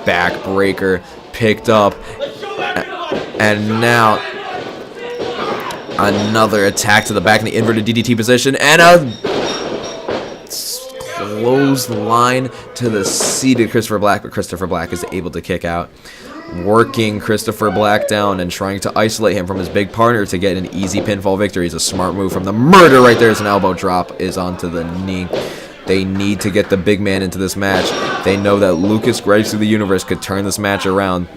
Backbreaker picked up. And now another attack to the back in the inverted DDT position. And a clothesline to the seated Christopher Black. But Christopher Black is able to kick out. Working Christopher Black down and trying to isolate him from his big partner to get an easy pinfall victory. It's a smart move from the Murder right there. As an elbow drop is onto the knee. They need to get the big man into this match. They know that Lucas Greifsu of the Universe could turn this match around.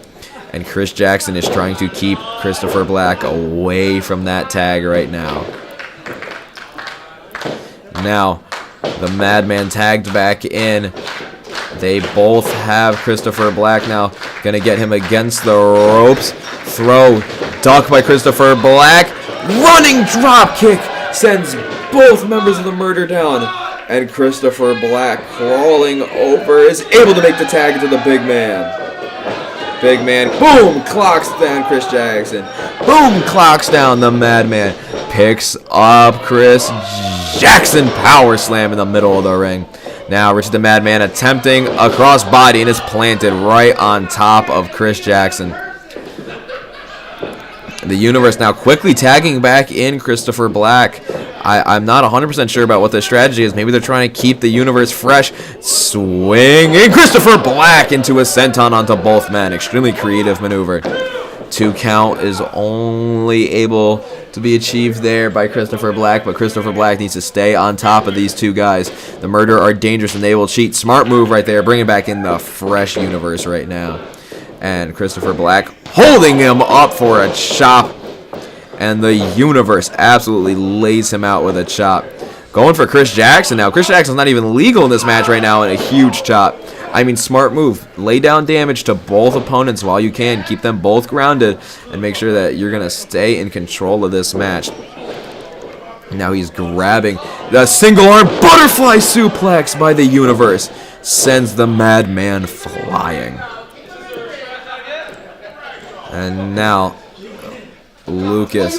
And Chris Jackson is trying to keep Christopher Black away from that tag right now. Now, the Madman tagged back in. They both have Christopher Black now. Gonna get him against the ropes. Throw. Duck by Christopher Black. Running drop kick sends both members of the Murder down. And Christopher Black crawling over is able to make the tag to the big man. Big man, boom, clocks down Chris Jackson. Boom, clocks down the Madman. Picks up Chris Jackson. Power slam in the middle of the ring. Now Richie the Madman attempting a crossbody and is planted right on top of Chris Jackson. The Universe now quickly tagging back in Christopher Black. I'm not 100% sure about what the strategy is. Maybe they're trying to keep the Universe fresh. Swinging Christopher Black into a senton onto both men. Extremely creative maneuver. 2 count is only able to be achieved there by Christopher Black, but Christopher Black needs to stay on top of these two guys. The Murder are dangerous and they will cheat. Smart move right there, bringing back in the fresh Universe right now. And Christopher Black holding him up for a chop. And the Universe absolutely lays him out with a chop. Going for Chris Jackson now. Chris Jackson's not even legal in this match right now, and a huge chop. I mean, smart move. Lay down damage to both opponents while you can. Keep them both grounded and make sure that you're going to stay in control of this match. Now he's grabbing the single arm butterfly suplex by the Universe. Sends the Madman flying. And now Lucas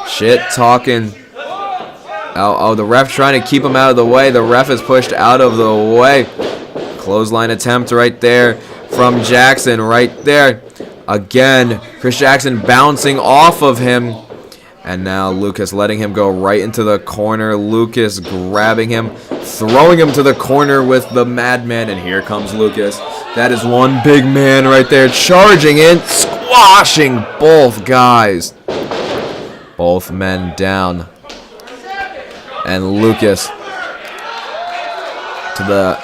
shit talking. Oh, the ref trying to keep him out of the way. The ref is pushed out of the way. Clothesline attempt right there from Jackson right there. Again, Chris Jackson bouncing off of him. And now Lucas letting him go right into the corner. Lucas grabbing him, throwing him to the corner with the Madman. And here comes Lucas. That is one big man right there charging in, squashing both guys. Both men down. And Lucas to the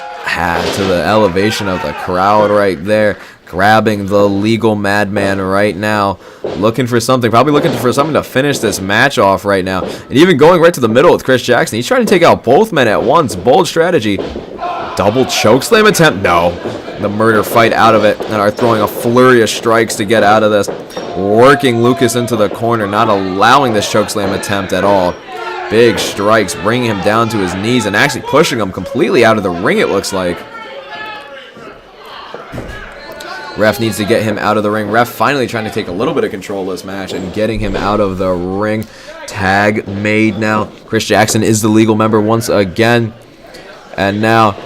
elevation of the crowd right there, grabbing the legal Madman right now, looking for something, probably looking for something to finish this match off right now, and even going right to the middle with Chris Jackson. He's trying to take out both men at once. Bold strategy. Double chokeslam attempt? No. The Murder fight out of it and are throwing a flurry of strikes to get out of this. Working Lucas into the corner, not allowing this chokeslam attempt at all. Big strikes, bringing him down to his knees and actually pushing him completely out of the ring, it looks like. Ref needs to get him out of the ring. Ref finally trying to take a little bit of control of this match and getting him out of the ring. Tag made now. Chris Jackson is the legal member once again. And now,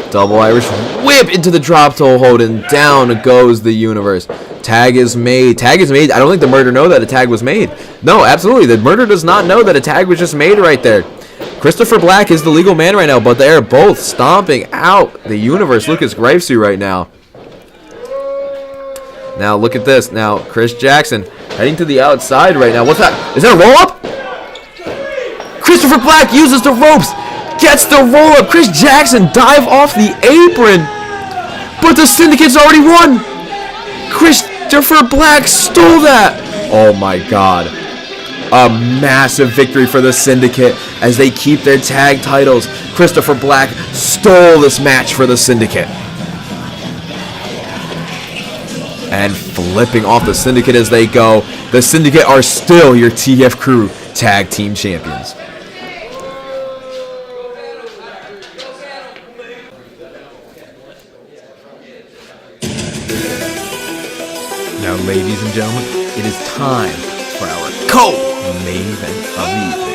double Irish whip into the drop toe hold, and down goes the Universe. Tag is made. Tag is made. I don't think the Murder know that a tag was made. No, absolutely. The Murder does not know that a tag was just made right there. Christopher Black is the legal man right now, but they are both stomping out the Universe, Lucas Gravesu, right now. Now, look at this. Now, Chris Jackson heading to the outside right now. What's that? Is that a roll-up? Christopher Black uses the ropes. Gets the roll-up. Chris Jackson dive off the apron. But the Syndicate's already won. Christopher Black stole that. Oh, my God. A massive victory for the Syndicate as they keep their tag titles. Christopher Black stole this match for the Syndicate. And flipping off the Syndicate as they go. The Syndicate are still your TF Crew Tag Team Champions. Now, ladies and gentlemen, it is time for our co-main event of the evening.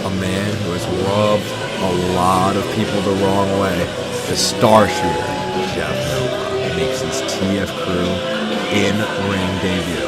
A man who has rubbed a lot of people the wrong way. The Star Shooter, Jeff Nova, makes his TF Crew in-ring debut.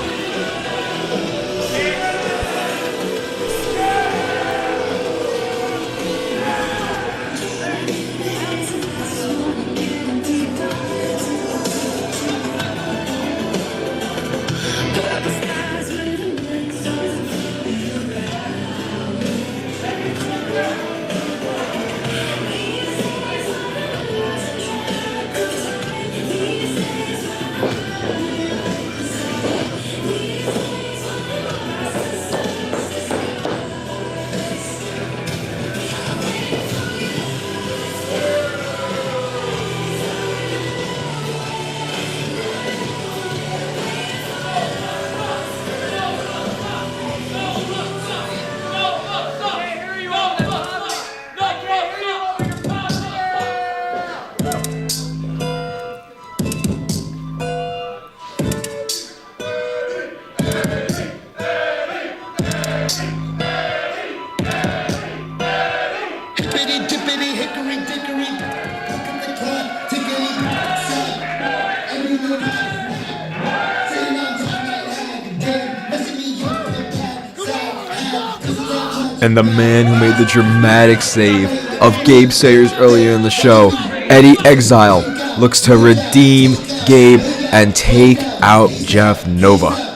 And the man who made the dramatic save of Gabe Sayers earlier in the show, Eddie Exile, looks to redeem Gabe and take out Jeff Nova.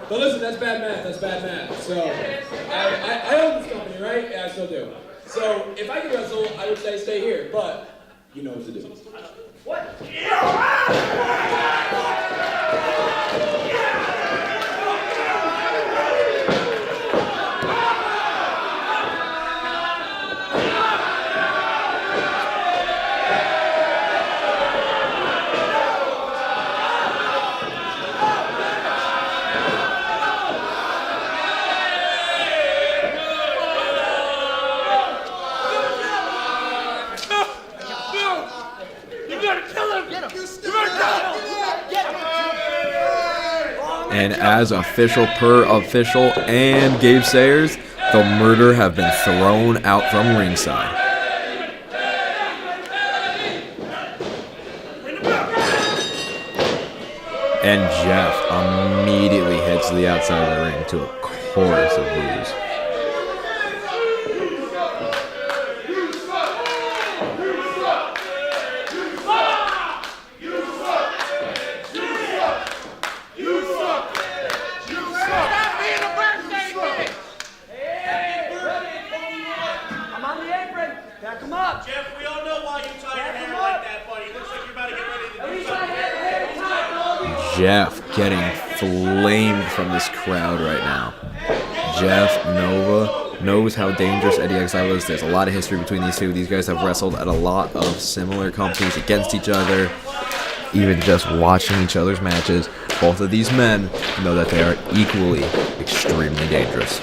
But listen, that's bad math. That's bad math. So I own this company, right? Yeah, I still do. So if I could wrestle, I would say stay here. But you know what to do. What? You gotta kill him! You better kill him! Get him! And as official and Gabe Sayers, the Murder have been thrown out from ringside. And Jeff immediately hits the outside of the ring to a chorus of boos. Jeff, we all know why you tie your hair like that, buddy. Looks like you're about to get ready to do something. Jeff getting flamed from this crowd right now. Jeff Nova knows how dangerous Eddie Exile is. There's a lot of history between these two. These guys have wrestled at a lot of similar companies against each other. Even just watching each other's matches, both of these men know that they are equally extremely dangerous.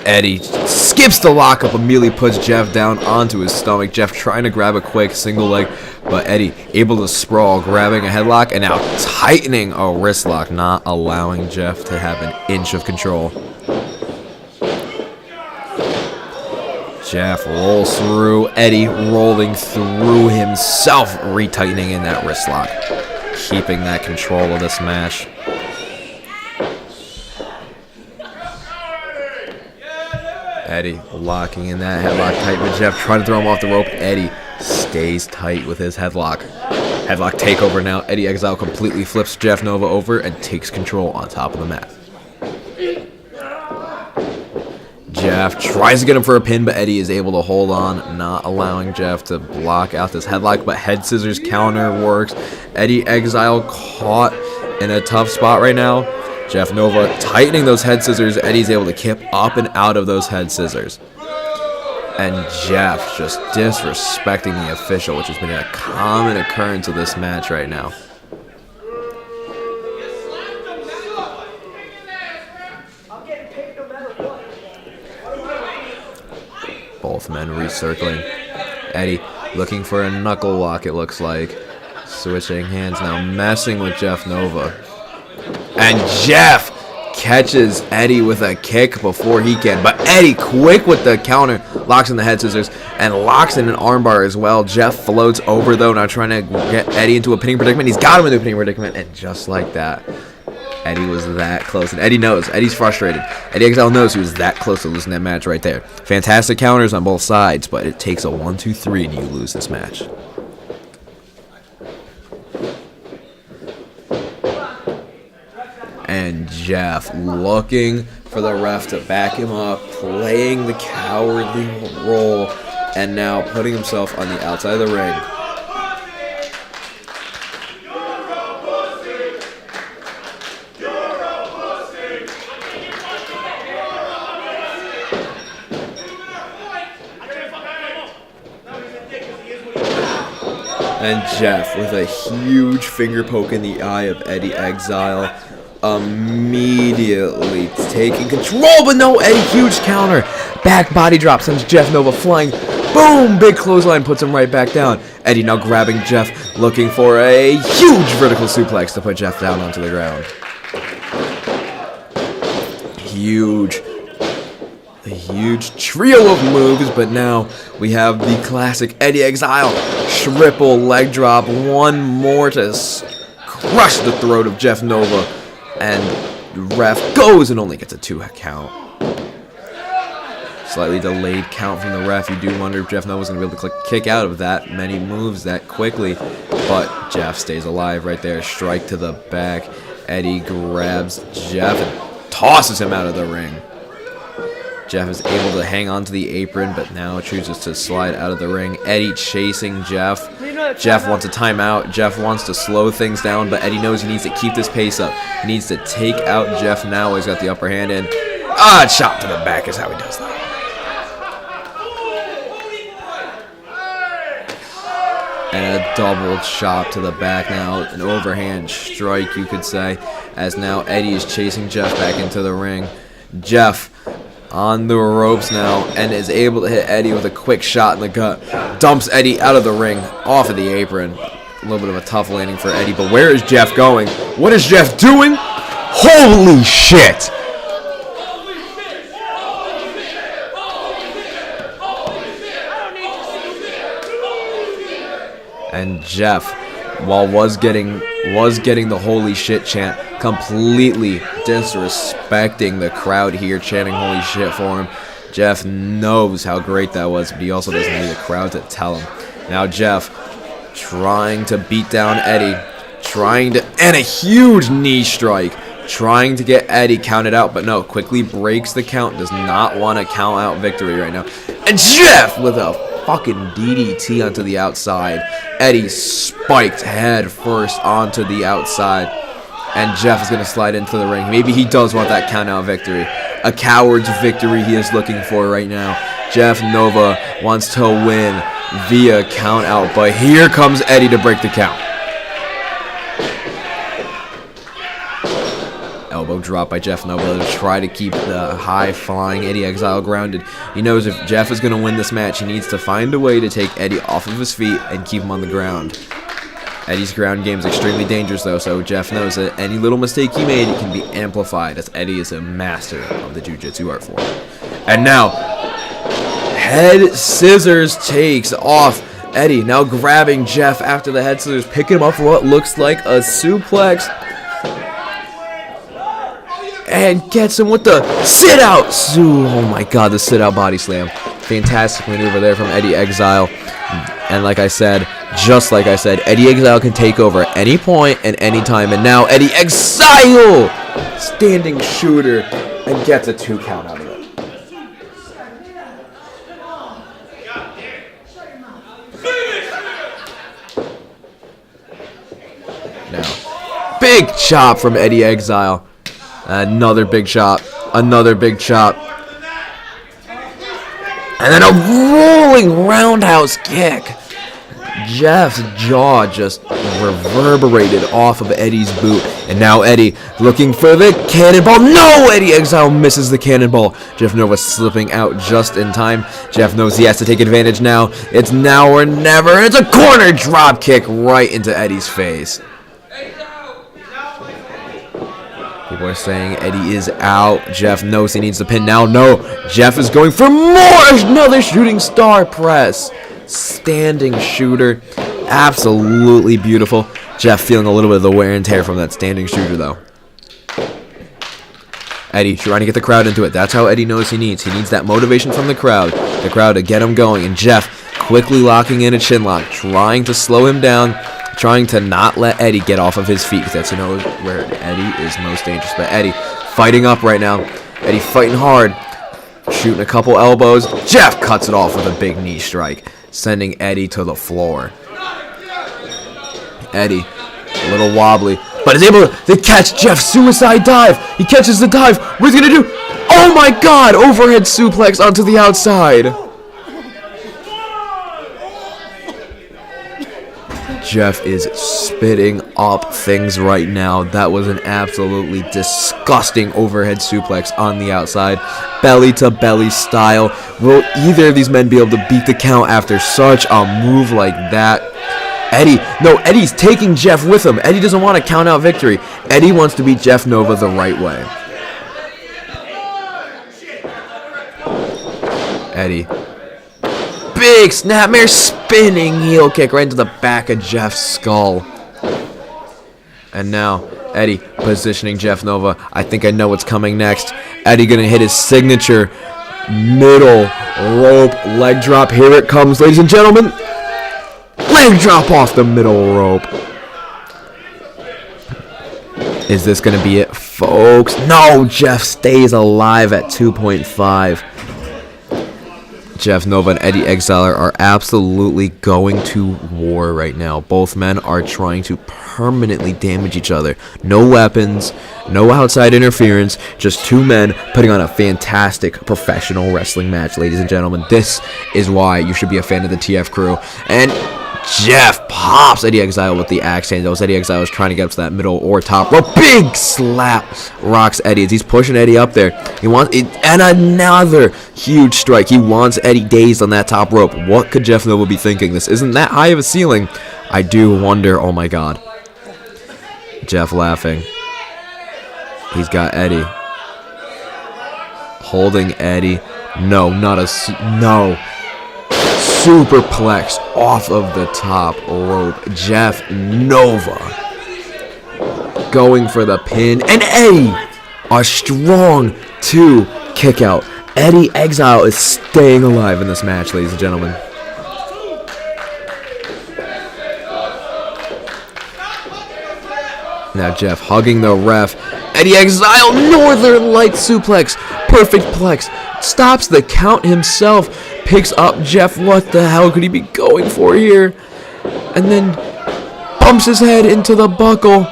Eddie skips the lockup, immediately puts Jeff down onto his stomach. Jeff trying to grab a quick single leg, but Eddie able to sprawl, grabbing a headlock, and now tightening a wrist lock, not allowing Jeff to have an inch of control. Jeff rolls through, Eddie rolling through himself, retightening in that wrist lock, keeping that control of this match. Eddie locking in that headlock tight with Jeff, trying to throw him off the rope. Eddie stays tight with his headlock. Headlock takeover now. Eddie Exile completely flips Jeff Nova over and takes control on top of the mat. Jeff tries to get him for a pin, but Eddie is able to hold on, not allowing Jeff to block out this headlock, but head scissors counter works. Eddie Exile caught in a tough spot right now. Jeff Nova tightening those head scissors. Eddie's able to kip up and out of those head scissors. And Jeff just disrespecting the official, which has been a common occurrence of this match right now. Both men recircling. Eddie looking for a knuckle lock, it looks like. Switching hands now, messing with Jeff Nova. And Jeff catches Eddie with a kick before he can. But Eddie, quick with the counter, locks in the head scissors and locks in an armbar as well. Jeff floats over, though, now trying to get Eddie into a pinning predicament. He's got him into a pinning predicament, and just like that, Eddie was that close. And Eddie knows. Eddie's frustrated. Eddie Exile knows he was that close to losing that match right there. Fantastic counters on both sides, but it takes a 1-2-3 and you lose this match. And Jeff looking for the ref to back him up, playing the cowardly role, and now putting himself on the outside of the ring. And Jeff with a huge finger poke in the eye of Eddie Exile, immediately taking control, but no, Eddie, huge counter, back body drop, sends Jeff Nova flying, boom, big clothesline, puts him right back down. Eddie now grabbing Jeff, looking for a huge vertical suplex to put Jeff down onto the ground. A huge trio of moves, but now we have the classic Eddie Exile triple leg drop, one more to crush the throat of Jeff Nova. And the ref goes and only gets a 2 count. Slightly delayed count from the ref. You do wonder if Jeff Nova's going to be able to kick out of that many moves that quickly. But Jeff stays alive right there. Strike to the back. Eddie grabs Jeff and tosses him out of the ring. Jeff is able to hang on to the apron, but now chooses to slide out of the ring. Eddie chasing Jeff. Jeff wants a timeout. Jeff wants to slow things down, but Eddie knows he needs to keep this pace up. He needs to take out Jeff now. He's got the upper hand in. Chop to the back is how he does that. And a double chop to the back now. An overhand strike, you could say, as now Eddie is chasing Jeff back into the ring. Jeff on the ropes now and is able to hit Eddie with a quick shot in the gut. Dumps Eddie out of the ring, off of the apron. A little bit of a tough landing for Eddie, but where is Jeff going? What is Jeff doing? Holy shit! And Jeff, while was getting the holy shit chant, completely disrespecting the crowd here, chanting holy shit for him. Jeff knows how great that was, but he also doesn't need the crowd to tell him. Now Jeff trying to beat down Eddie, and a huge knee strike, trying to get Eddie counted out, but no, quickly breaks the count, does not want to count out victory right now. And Jeff with a fucking DDT onto the outside. Eddie spiked head first onto the outside, and Jeff is going to slide into the ring. Maybe he does want that count out victory. A coward's victory he is looking for right now. Jeff Nova wants to win via count out, but here comes Eddie to break the count. Elbow drop by Jeff Nova to try to keep the high-flying Eddie Exile grounded. He knows if Jeff is going to win this match, he needs to find a way to take Eddie off of his feet and keep him on the ground. Eddie's ground game is extremely dangerous, though, so Jeff knows that any little mistake he made can be amplified, as Eddie is a master of the jiu-jitsu art form. And now, head scissors takes off Eddie, now grabbing Jeff after the head scissors, picking him up for what looks like a suplex, and gets him with the sit-out. Oh my god, the sit-out body slam. Fantastic maneuver there from Eddie Exile. And like I said, just like I said, Eddie Exile can take over at any point and any time. And now Eddie Exile, standing shooter, and gets a 2 count out of it. Now, big chop from Eddie Exile. Another big chop. Another big chop. And then a rolling roundhouse kick. Jeff's jaw just reverberated off of Eddie's boot. And now Eddie looking for the cannonball. No! Eddie Exile misses the cannonball. Jeff Nova slipping out just in time. Jeff knows he has to take advantage now. It's now or never. And it's a corner drop kick right into Eddie's face. People are saying Eddie is out. Jeff knows he needs the pin now. No, Jeff is going for more. Another shooting star press. Standing shooter. Absolutely beautiful. Jeff feeling a little bit of the wear and tear from that standing shooter, though. Eddie trying to get the crowd into it. That's how Eddie knows he needs. He needs that motivation from the crowd to get him going. And Jeff quickly locking in a chin lock, trying to slow him down, trying to not let Eddie get off of his feet, because that's, where Eddie is most dangerous. But Eddie fighting up right now. Eddie fighting hard, shooting a couple elbows. Jeff cuts it off with a big knee strike, sending Eddie to the floor. Eddie, a little wobbly, but is able to catch Jeff's suicide dive. He catches the dive. What's he going to do? Oh my god! Overhead suplex onto the outside. Jeff is spitting up things right now. That was an absolutely disgusting overhead suplex on the outside. Belly to belly style. Will either of these men be able to beat the count after such a move like that? Eddie's taking Jeff with him. Eddie doesn't want to count out victory. Eddie wants to beat Jeff Nova the right way. Eddie. Big snapmare, spinning heel kick right into the back of Jeff's skull. And now, Eddie positioning Jeff Nova. I think I know what's coming next. Eddie gonna hit his signature middle rope leg drop. Here it comes, ladies and gentlemen. Leg drop off the middle rope. Is this gonna be it, folks? No, Jeff stays alive at 2.5. Jeff Nova and Eddie Exile are absolutely going to war right now. Both men are trying to permanently damage each other. No weapons, no outside interference, just two men putting on a fantastic professional wrestling match, ladies and gentlemen. This is why you should be a fan of the TF Crew. And Jeff pops Eddie Exile with the axe handles. Eddie Exile is trying to get up to that middle or top rope. Big slap rocks Eddie as he's pushing Eddie up there. He wants it, and another huge strike. He wants Eddie dazed on that top rope. What could Jeff Noble be thinking? This isn't that high of a ceiling. I do wonder. Oh my God. Jeff laughing. He's got Eddie. Holding Eddie. No, not a... No. Superplex off of the top rope. Jeff Nova going for the pin. And Eddie, a strong 2 kick out. Eddie Exile is staying alive in this match, ladies and gentlemen. Now Jeff hugging the ref. Eddie Exile, Northern Light suplex. Perfect plex. Stops the count himself. Picks up Jeff. What the hell could he be going for here? And then bumps his head into the buckle.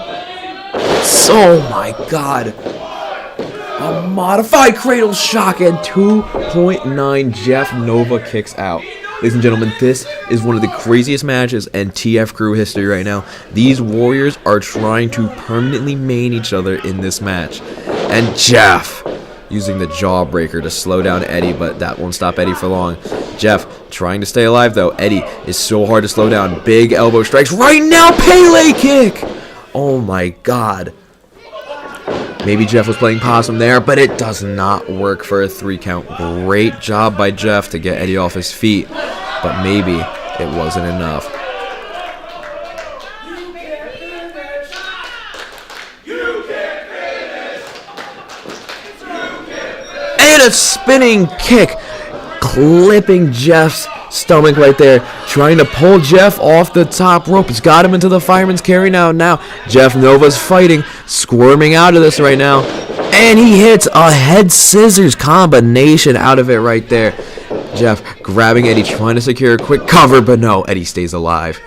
Oh my God. A modified cradle shock and 2.9. Jeff Nova kicks out. Ladies and gentlemen, this is one of the craziest matches in TF Crew history right now. These warriors are trying to permanently main each other in this match. And Jeff using the jawbreaker to slow down Eddie, but that won't stop Eddie for long. Jeff trying to stay alive, though. Eddie is so hard to slow down. Big elbow strikes right now. Pele kick. Oh, my God. Maybe Jeff was playing possum there, but it does not work for a 3 count. Great job by Jeff to get Eddie off his feet, but maybe it wasn't enough. And a spinning kick, clipping Jeff's stomach right there, trying to pull Jeff off the top rope. He's got him into the fireman's carry now. Jeff Nova's fighting, squirming out of this right now, and he hits a head scissors combination out of it right there. Jeff grabbing Eddie, trying to secure a quick cover, but no, Eddie stays alive.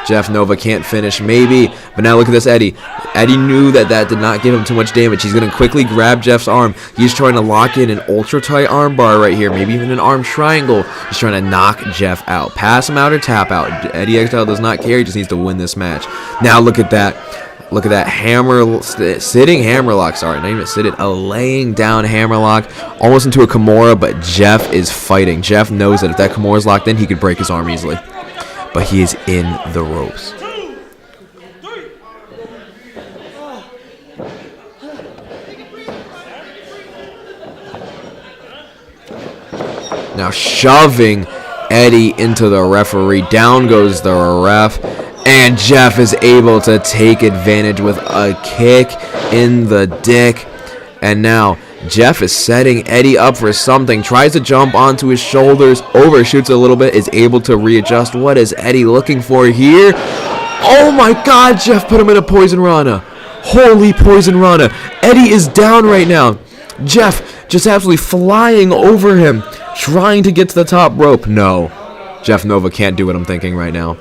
Jeff Nova can't finish, maybe, but now look at this Eddie. Eddie knew that did not give him too much damage. He's going to quickly grab Jeff's arm. He's trying to lock in an ultra-tight arm bar right here, maybe even an arm triangle. He's trying to knock Jeff out. Pass him out or tap out. Eddie Exile does not care. He just needs to win this match. Now look at that. Look at that sitting hammerlock. Sorry, not even sitting. A laying down hammerlock. Almost into a Kimura, but Jeff is fighting. Jeff knows that if that Kimura is locked in, he could break his arm easily. But he is in the ropes. Now shoving Eddie into the referee. Down goes the ref. And Jeff is able to take advantage with a kick in the dick. And now Jeff is setting Eddie up for something. Tries to jump onto his shoulders. Overshoots a little bit. Is able to readjust. What is Eddie looking for here? Oh my God, Jeff put him in a Poison Rana. Holy Poison Rana. Eddie is down right now. Jeff just absolutely flying over him. Trying to get to the top rope. No. Jeff Nova can't do what I'm thinking right now.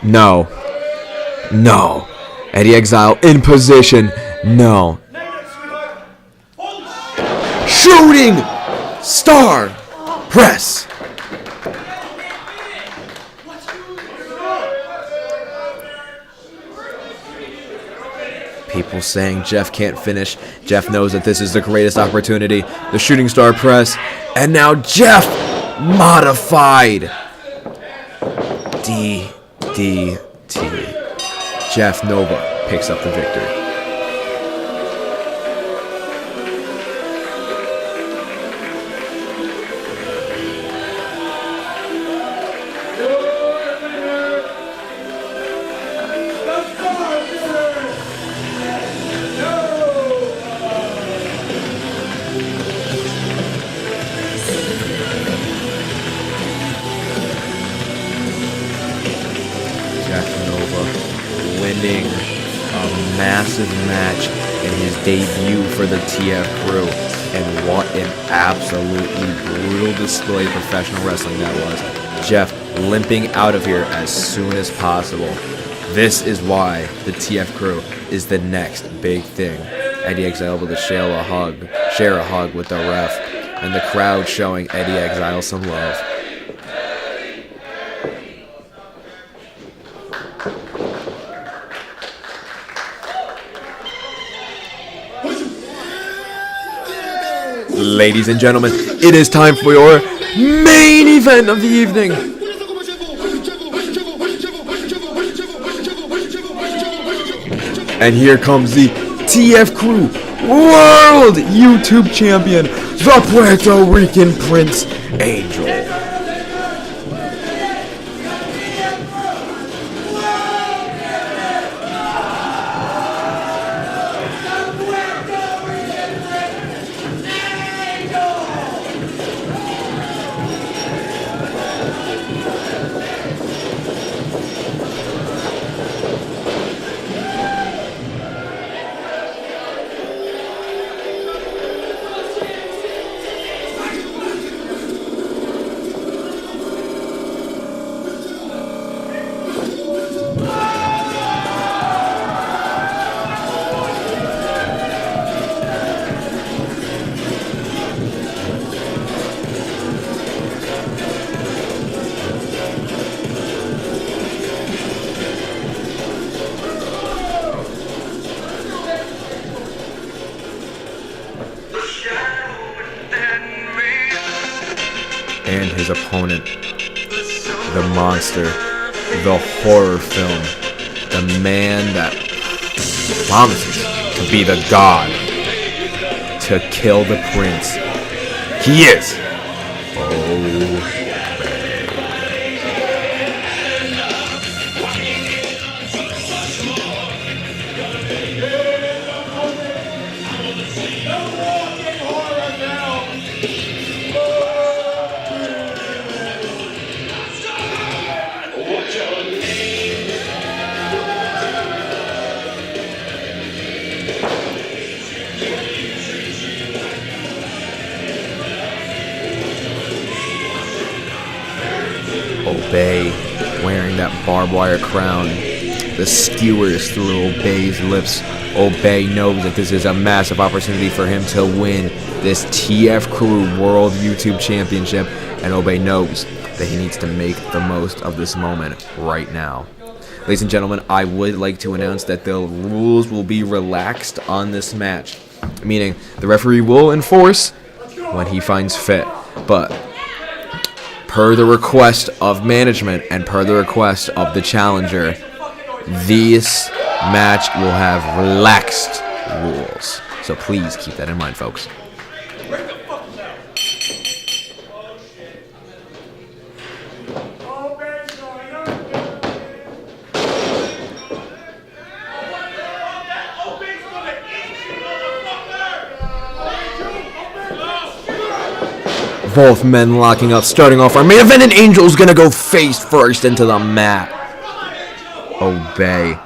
No. No. Eddie Exile in position. No. Shooting star press. People saying Jeff can't finish. Jeff knows that this is the greatest opportunity. The shooting star press. And now Jeff modified. DDT. Jeff Nova picks up the victory. Winning a massive match in his debut for the TF Crew, and what an absolutely brutal display of professional wrestling that was. Jeff limping out of here as soon as possible. This is why the TF Crew is the next big thing. Eddie Exile able to share a hug with the ref, and the crowd showing Eddie Exile some love. Ladies and gentlemen, it is time for your main event of the evening. And here comes the TFCrew World YouTube Champion, the Puerto Rican Prince, Angel. And his opponent, the monster, the horror film, the man that promises to be the god, to kill the prince. He is Obey, wearing that barbed wire crown. The skewers through Obey's lips. Obey knows that this is a massive opportunity for him to win this TFCrew World YouTube Championship, and Obey knows that he needs to make the most of this moment right now. Ladies and gentlemen, I would like to announce that the rules will be relaxed on this match, meaning the referee will enforce when he finds fit, but per the request of management and per the request of the challenger, this match will have relaxed rules. So please keep that in mind, folks. Both men locking up, starting off our main event, and Angel's gonna go face first into the mat. Obey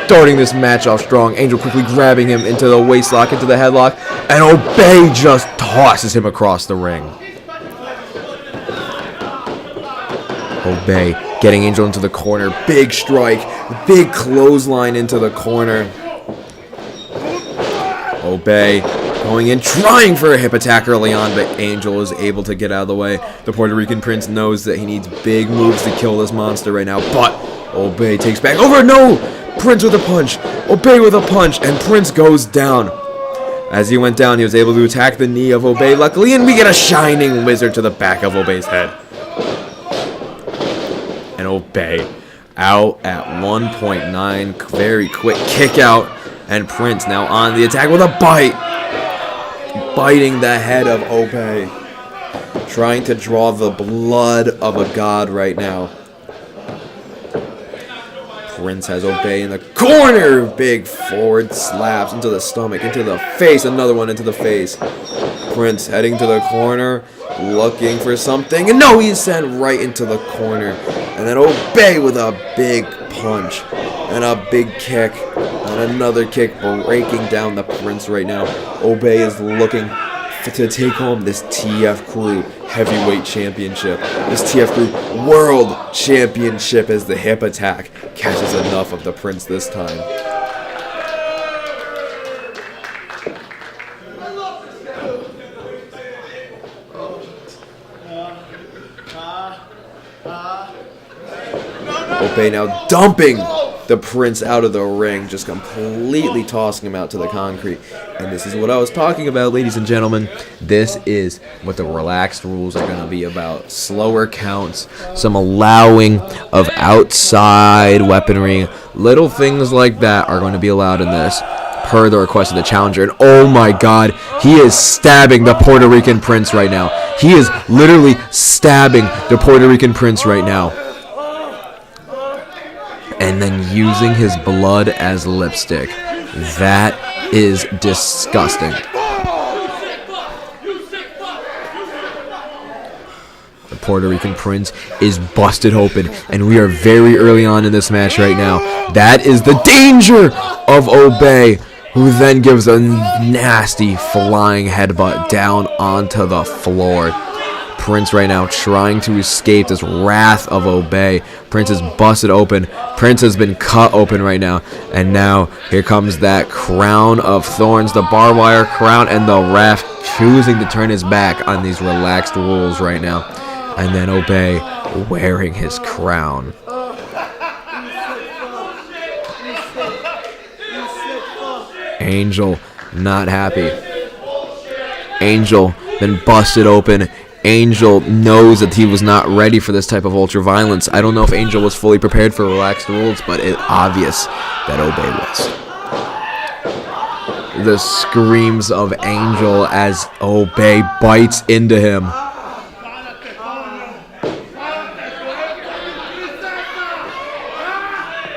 starting this match off strong. Angel quickly grabbing him into the waistlock, into the headlock, and Obey just tosses him across the ring. Obey getting Angel into the corner, big strike, big clothesline into the corner. Obey going in, trying for a hip attack early on, but Angel is able to get out of the way. The Puerto Rican Prince knows that he needs big moves to kill this monster right now, but Obey takes back over. No! Prince with a punch. Obey with a punch, and Prince goes down. As he went down, he was able to attack the knee of Obey, luckily, and we get a shining wizard to the back of Obey's head. And Obey out at 1.9. Very quick kick out, and Prince now on the attack with a bite. Biting the head of Obey, trying to draw the blood of a god right now. Prince has Obey in the corner. Big forward slaps into the stomach, into the face, another one into the face. Prince heading to the corner, looking for something, and no, he's sent right into the corner. And then Obey with a big punch, and a big kick, and another kick, breaking down the Prince right now. Obey is looking to take home this TFCrew Heavyweight Championship. This TFCrew World Championship, as the hip attack catches enough of the Prince this time. No, Obey now dumping the Prince out of the ring, just completely tossing him out to the concrete. And this is what I was talking about, ladies and gentlemen. This is what the relaxed rules are going to be about. Slower counts, some allowing of outside weaponry, little things like that are going to be allowed in this, per the request of the challenger. And oh my god, he is stabbing the Puerto Rican Prince right now. He is literally stabbing the Puerto Rican Prince right now. And then using his blood as lipstick. That is disgusting. The Puerto Rican Prince is busted open, and we are very early on in this match right now. That is the danger of Obey, who then gives a nasty flying headbutt down onto the floor. Prince right now trying to escape this wrath of Obey. Prince is busted open. Prince has been cut open right now. And now here comes that crown of thorns, the barbed wire crown, and the ref choosing to turn his back on these relaxed rules right now. And then Obey wearing his crown. Angel not happy. Angel been busted open. Angel knows that he was not ready for this type of ultra violence. I don't know if Angel was fully prepared for relaxed rules, but it's obvious that Obey was. The screams of Angel as Obey bites into him.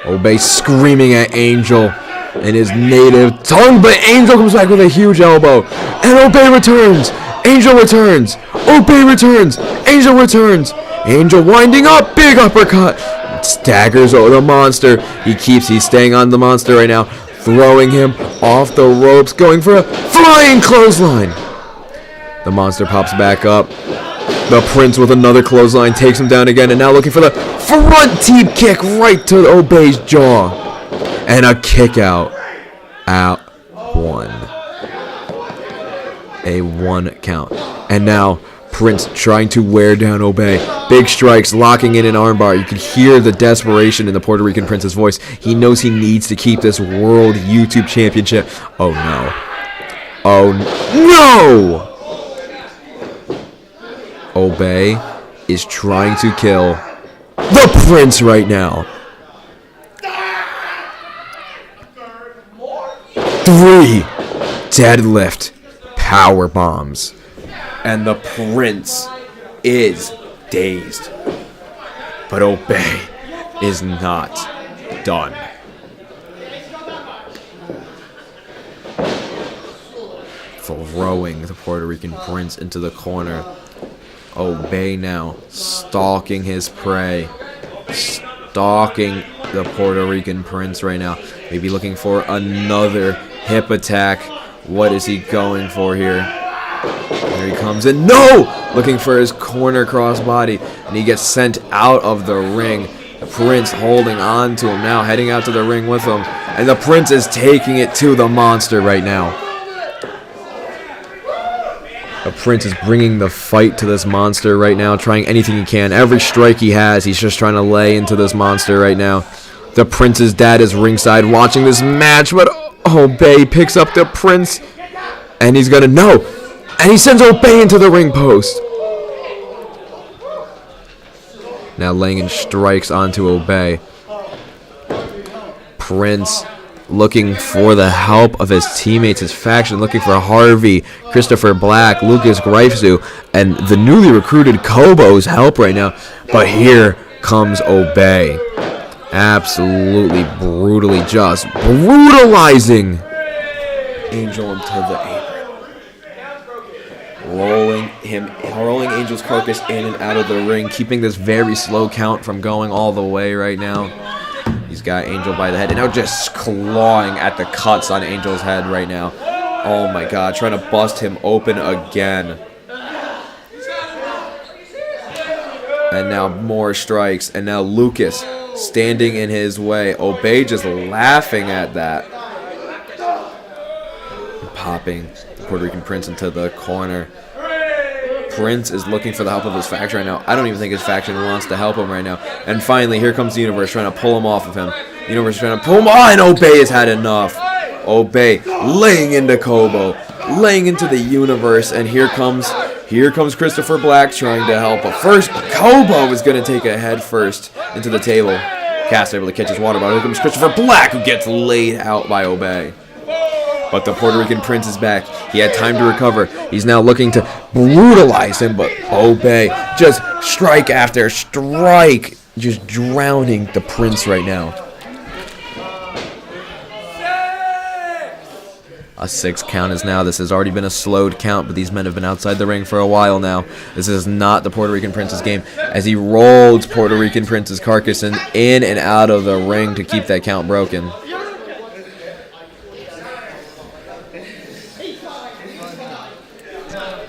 Obey screaming at Angel in his native tongue, but Angel comes back with a huge elbow, and Obey returns. Angel returns. Obey returns. Angel returns. Angel winding up. Big uppercut. Staggers the monster. He's staying on the monster right now. Throwing him off the ropes. Going for a flying clothesline. The monster pops back up. The Prince with another clothesline takes him down again. And now looking for the front teep kick right to Obey's jaw. And a kick out. At one. A 1 count. And now Prince trying to wear down Obey. Big strikes, locking in an armbar. You can hear the desperation in the Puerto Rican Prince's voice. He knows he needs to keep this World YouTube Championship. Oh no. Oh no! Obey is trying to kill the Prince right now. 3 deadlift power bombs, and the Prince is dazed, but Obey is not done. Throwing the Puerto Rican Prince into the corner. Obey now stalking his prey, stalking the Puerto Rican Prince right now, maybe looking for another hip attack. What is he going for here? Here he comes in. No! Looking for his corner crossbody. And he gets sent out of the ring. The Prince holding on to him now. Heading out to the ring with him. And the Prince is taking it to the monster right now. The Prince is bringing the fight to this monster right now. Trying anything he can. Every strike he has, he's just trying to lay into this monster right now. The Prince's dad is ringside watching this match. But Obey picks up the Prince, and he's gonna no, and he sends Obey into the ring post. Now laying in strikes onto Obey. Prince looking for the help of his teammates, his faction, looking for Harvey, Christopher Black, Lucas Greifzu, and the newly recruited Kobo's help right now. But here comes Obey. Absolutely brutally just brutalizing Angel into the apron. Rolling Angel's carcass in and out of the ring, keeping this very slow count from going all the way right now. He's got Angel by the head and now just clawing at the cuts on Angel's head right now. Oh my god, trying to bust him open again. And now more strikes, and now Lucas standing in his way. Obey just laughing at that. Popping the Puerto Rican Prince into the corner. Prince is looking for the help of his faction right now. I don't even think his faction wants to help him right now. And finally, here comes the Universe trying to pull him off of him. The Universe is trying to pull him off, and Obey has had enough. Obey laying into Kobo, laying into the Universe, and here comes Christopher Black trying to help. But first, Kobo is going to take a head first into the table. Cass able to catch his water bottle. Here comes Christopher Black, who gets laid out by Obey. But the Puerto Rican Prince is back. He had time to recover. He's now looking to brutalize him, but Obey just strike after strike, just drowning the Prince right now. A 6 count is now. This has already been a slowed count, but these men have been outside the ring for a while now. This is not the Puerto Rican Prince's game, as he rolled Puerto Rican Prince's carcass in and out of the ring to keep that count broken.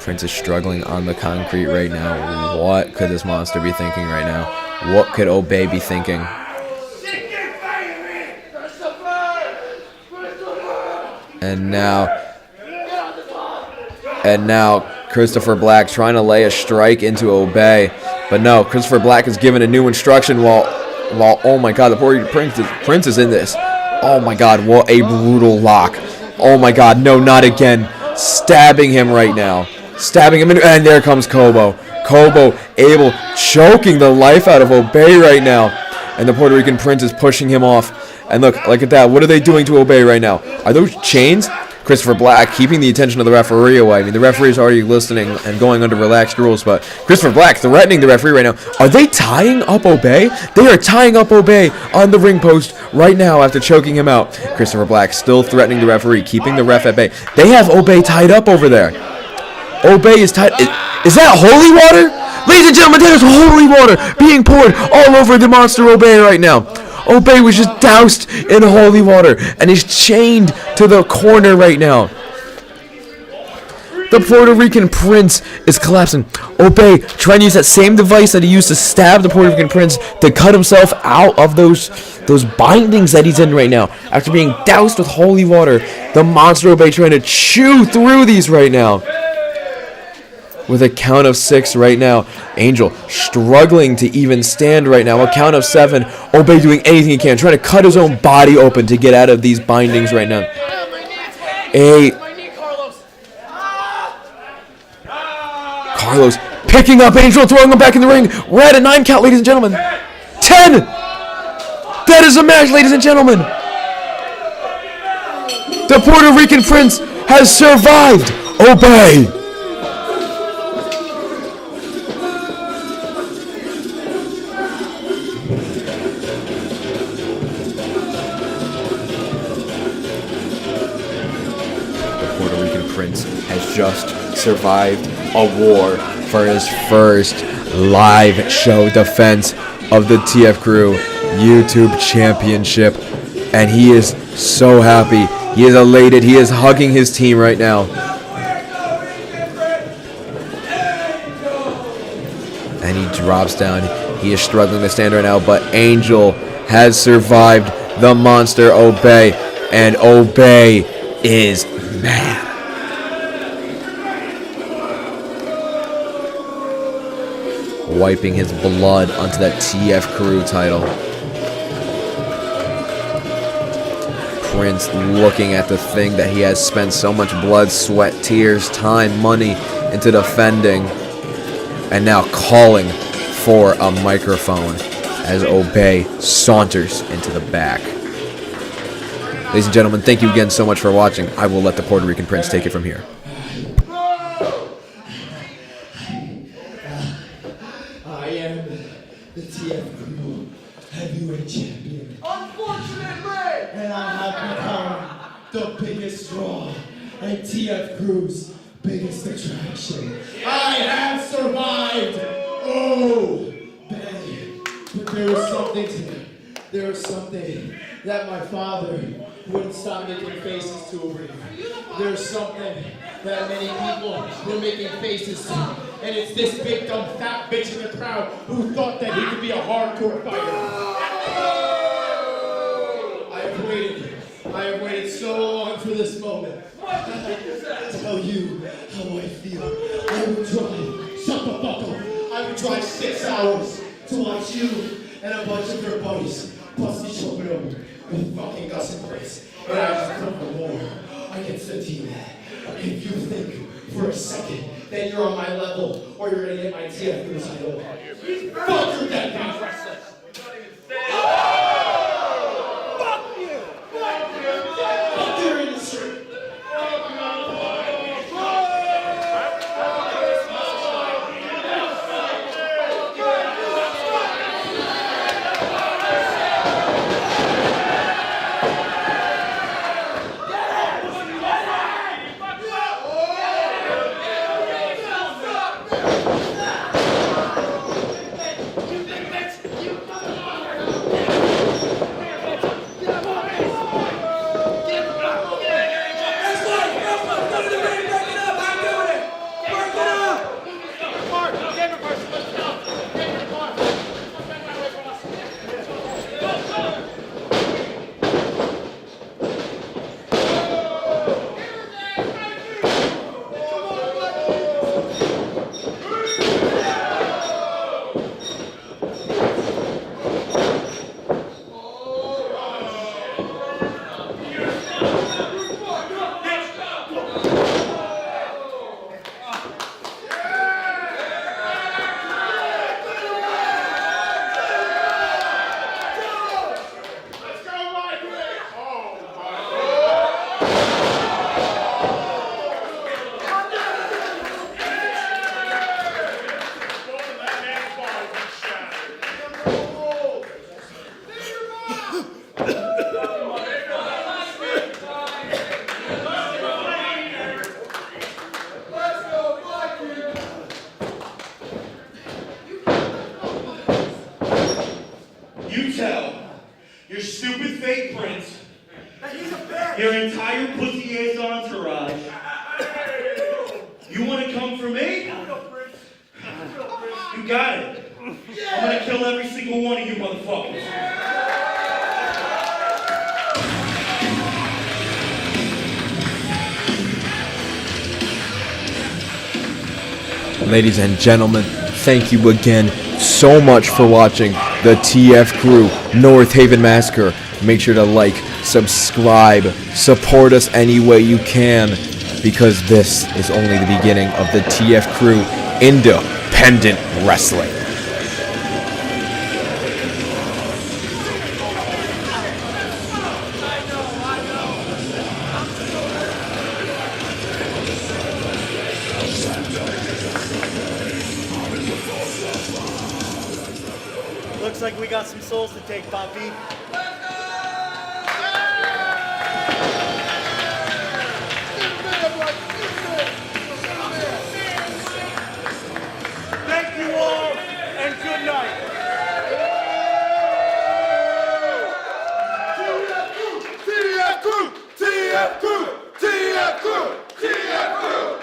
Prince is struggling on the concrete right now. What could this monster be thinking right now? What could Obey be thinking? And now Christopher Black trying to lay a strike into Obey. But no, Christopher Black is given a new instruction while oh my god, the Puerto Rican Prince is in this. Oh my god, what a brutal lock. Oh my god, no, not again. Stabbing him right now. Stabbing him, and there comes Kobo. Kobo choking the life out of Obey right now. And the Puerto Rican Prince is pushing him off. And look at that. What are they doing to Obey right now? Are those chains? Christopher Black keeping the attention of the referee away. I mean, the referee is already listening and going under relaxed rules, but Christopher Black threatening the referee right now. Are they tying up Obey? They are tying up Obey on the ring post right now after choking him out. Christopher Black still threatening the referee, keeping the ref at bay. They have Obey tied up over there. Obey is tied. Is that holy water? Ladies and gentlemen, there's holy water being poured all over the monster Obey right now. Obey was just doused in holy water and is chained to the corner right now. The Puerto Rican Prince is collapsing. Obey trying to use that same device that he used to stab the Puerto Rican Prince to cut himself out of those bindings that he's in right now. After being doused with holy water, the monster Obey trying to chew through these right now. With a count of 6 right now. Angel struggling to even stand right now. A count of 7. Obey doing anything he can. Trying to cut his own body open to get out of these bindings right now. 8. Carlos picking up Angel, throwing him back in the ring. We're at a 9 count, ladies and gentlemen. 10. That is a match, ladies and gentlemen. The Puerto Rican Prince has survived. Obey. Has just survived a war for his first live show defense of the TFCrew YouTube Championship, and he is so happy. He is elated. He is hugging his team right now. And he drops down. He is struggling to stand right now, but Angel has survived the monster Obey, and Obey is mad. Wiping his blood onto that TFCrew title. Prince looking at the thing that he has spent so much blood, sweat, tears, time, money into defending, and now calling for a microphone as Obey saunters into the back. Ladies and gentlemen, thank you again so much for watching. I will let the Puerto Rican Prince take it from here. The TFCrew Heavyweight Champion. Unfortunately! And I have become the biggest draw and TFCrew's biggest attraction. I have survived! Oh, Benny. But there was something to me. There was something that my father wouldn't stop making faces to over here. There's something that many people were making faces to. And it's this big dumb fat bitch in the crowd who thought that he could be a hardcore fighter. I have waited so long for this moment. To tell you how I feel. I will try would drive 6 hours to watch you and a bunch of your buddies bust each other up with fucking Gus and Prince. And I just come for more. I can say to you that if you think for a second that you're on my level or you're gonna get my TFCrew title, fuck your dead man wrestlers. Fuck you! Fuck your industry! You tell your stupid fake prince, your entire pussy ass entourage, you want to come for me? You got it. I'm gonna kill every single one of you motherfuckers. Ladies and gentlemen, thank you again so much for watching the TFCrew North Haven Massacre. Make sure to like, subscribe, support us any way you can, because this is only the beginning of the TFCrew Independent Wrestling. Looks like we got some souls to take, Poppy. Thank you all, and good night. TFCrew! TFCrew! TFCrew! TFCrew!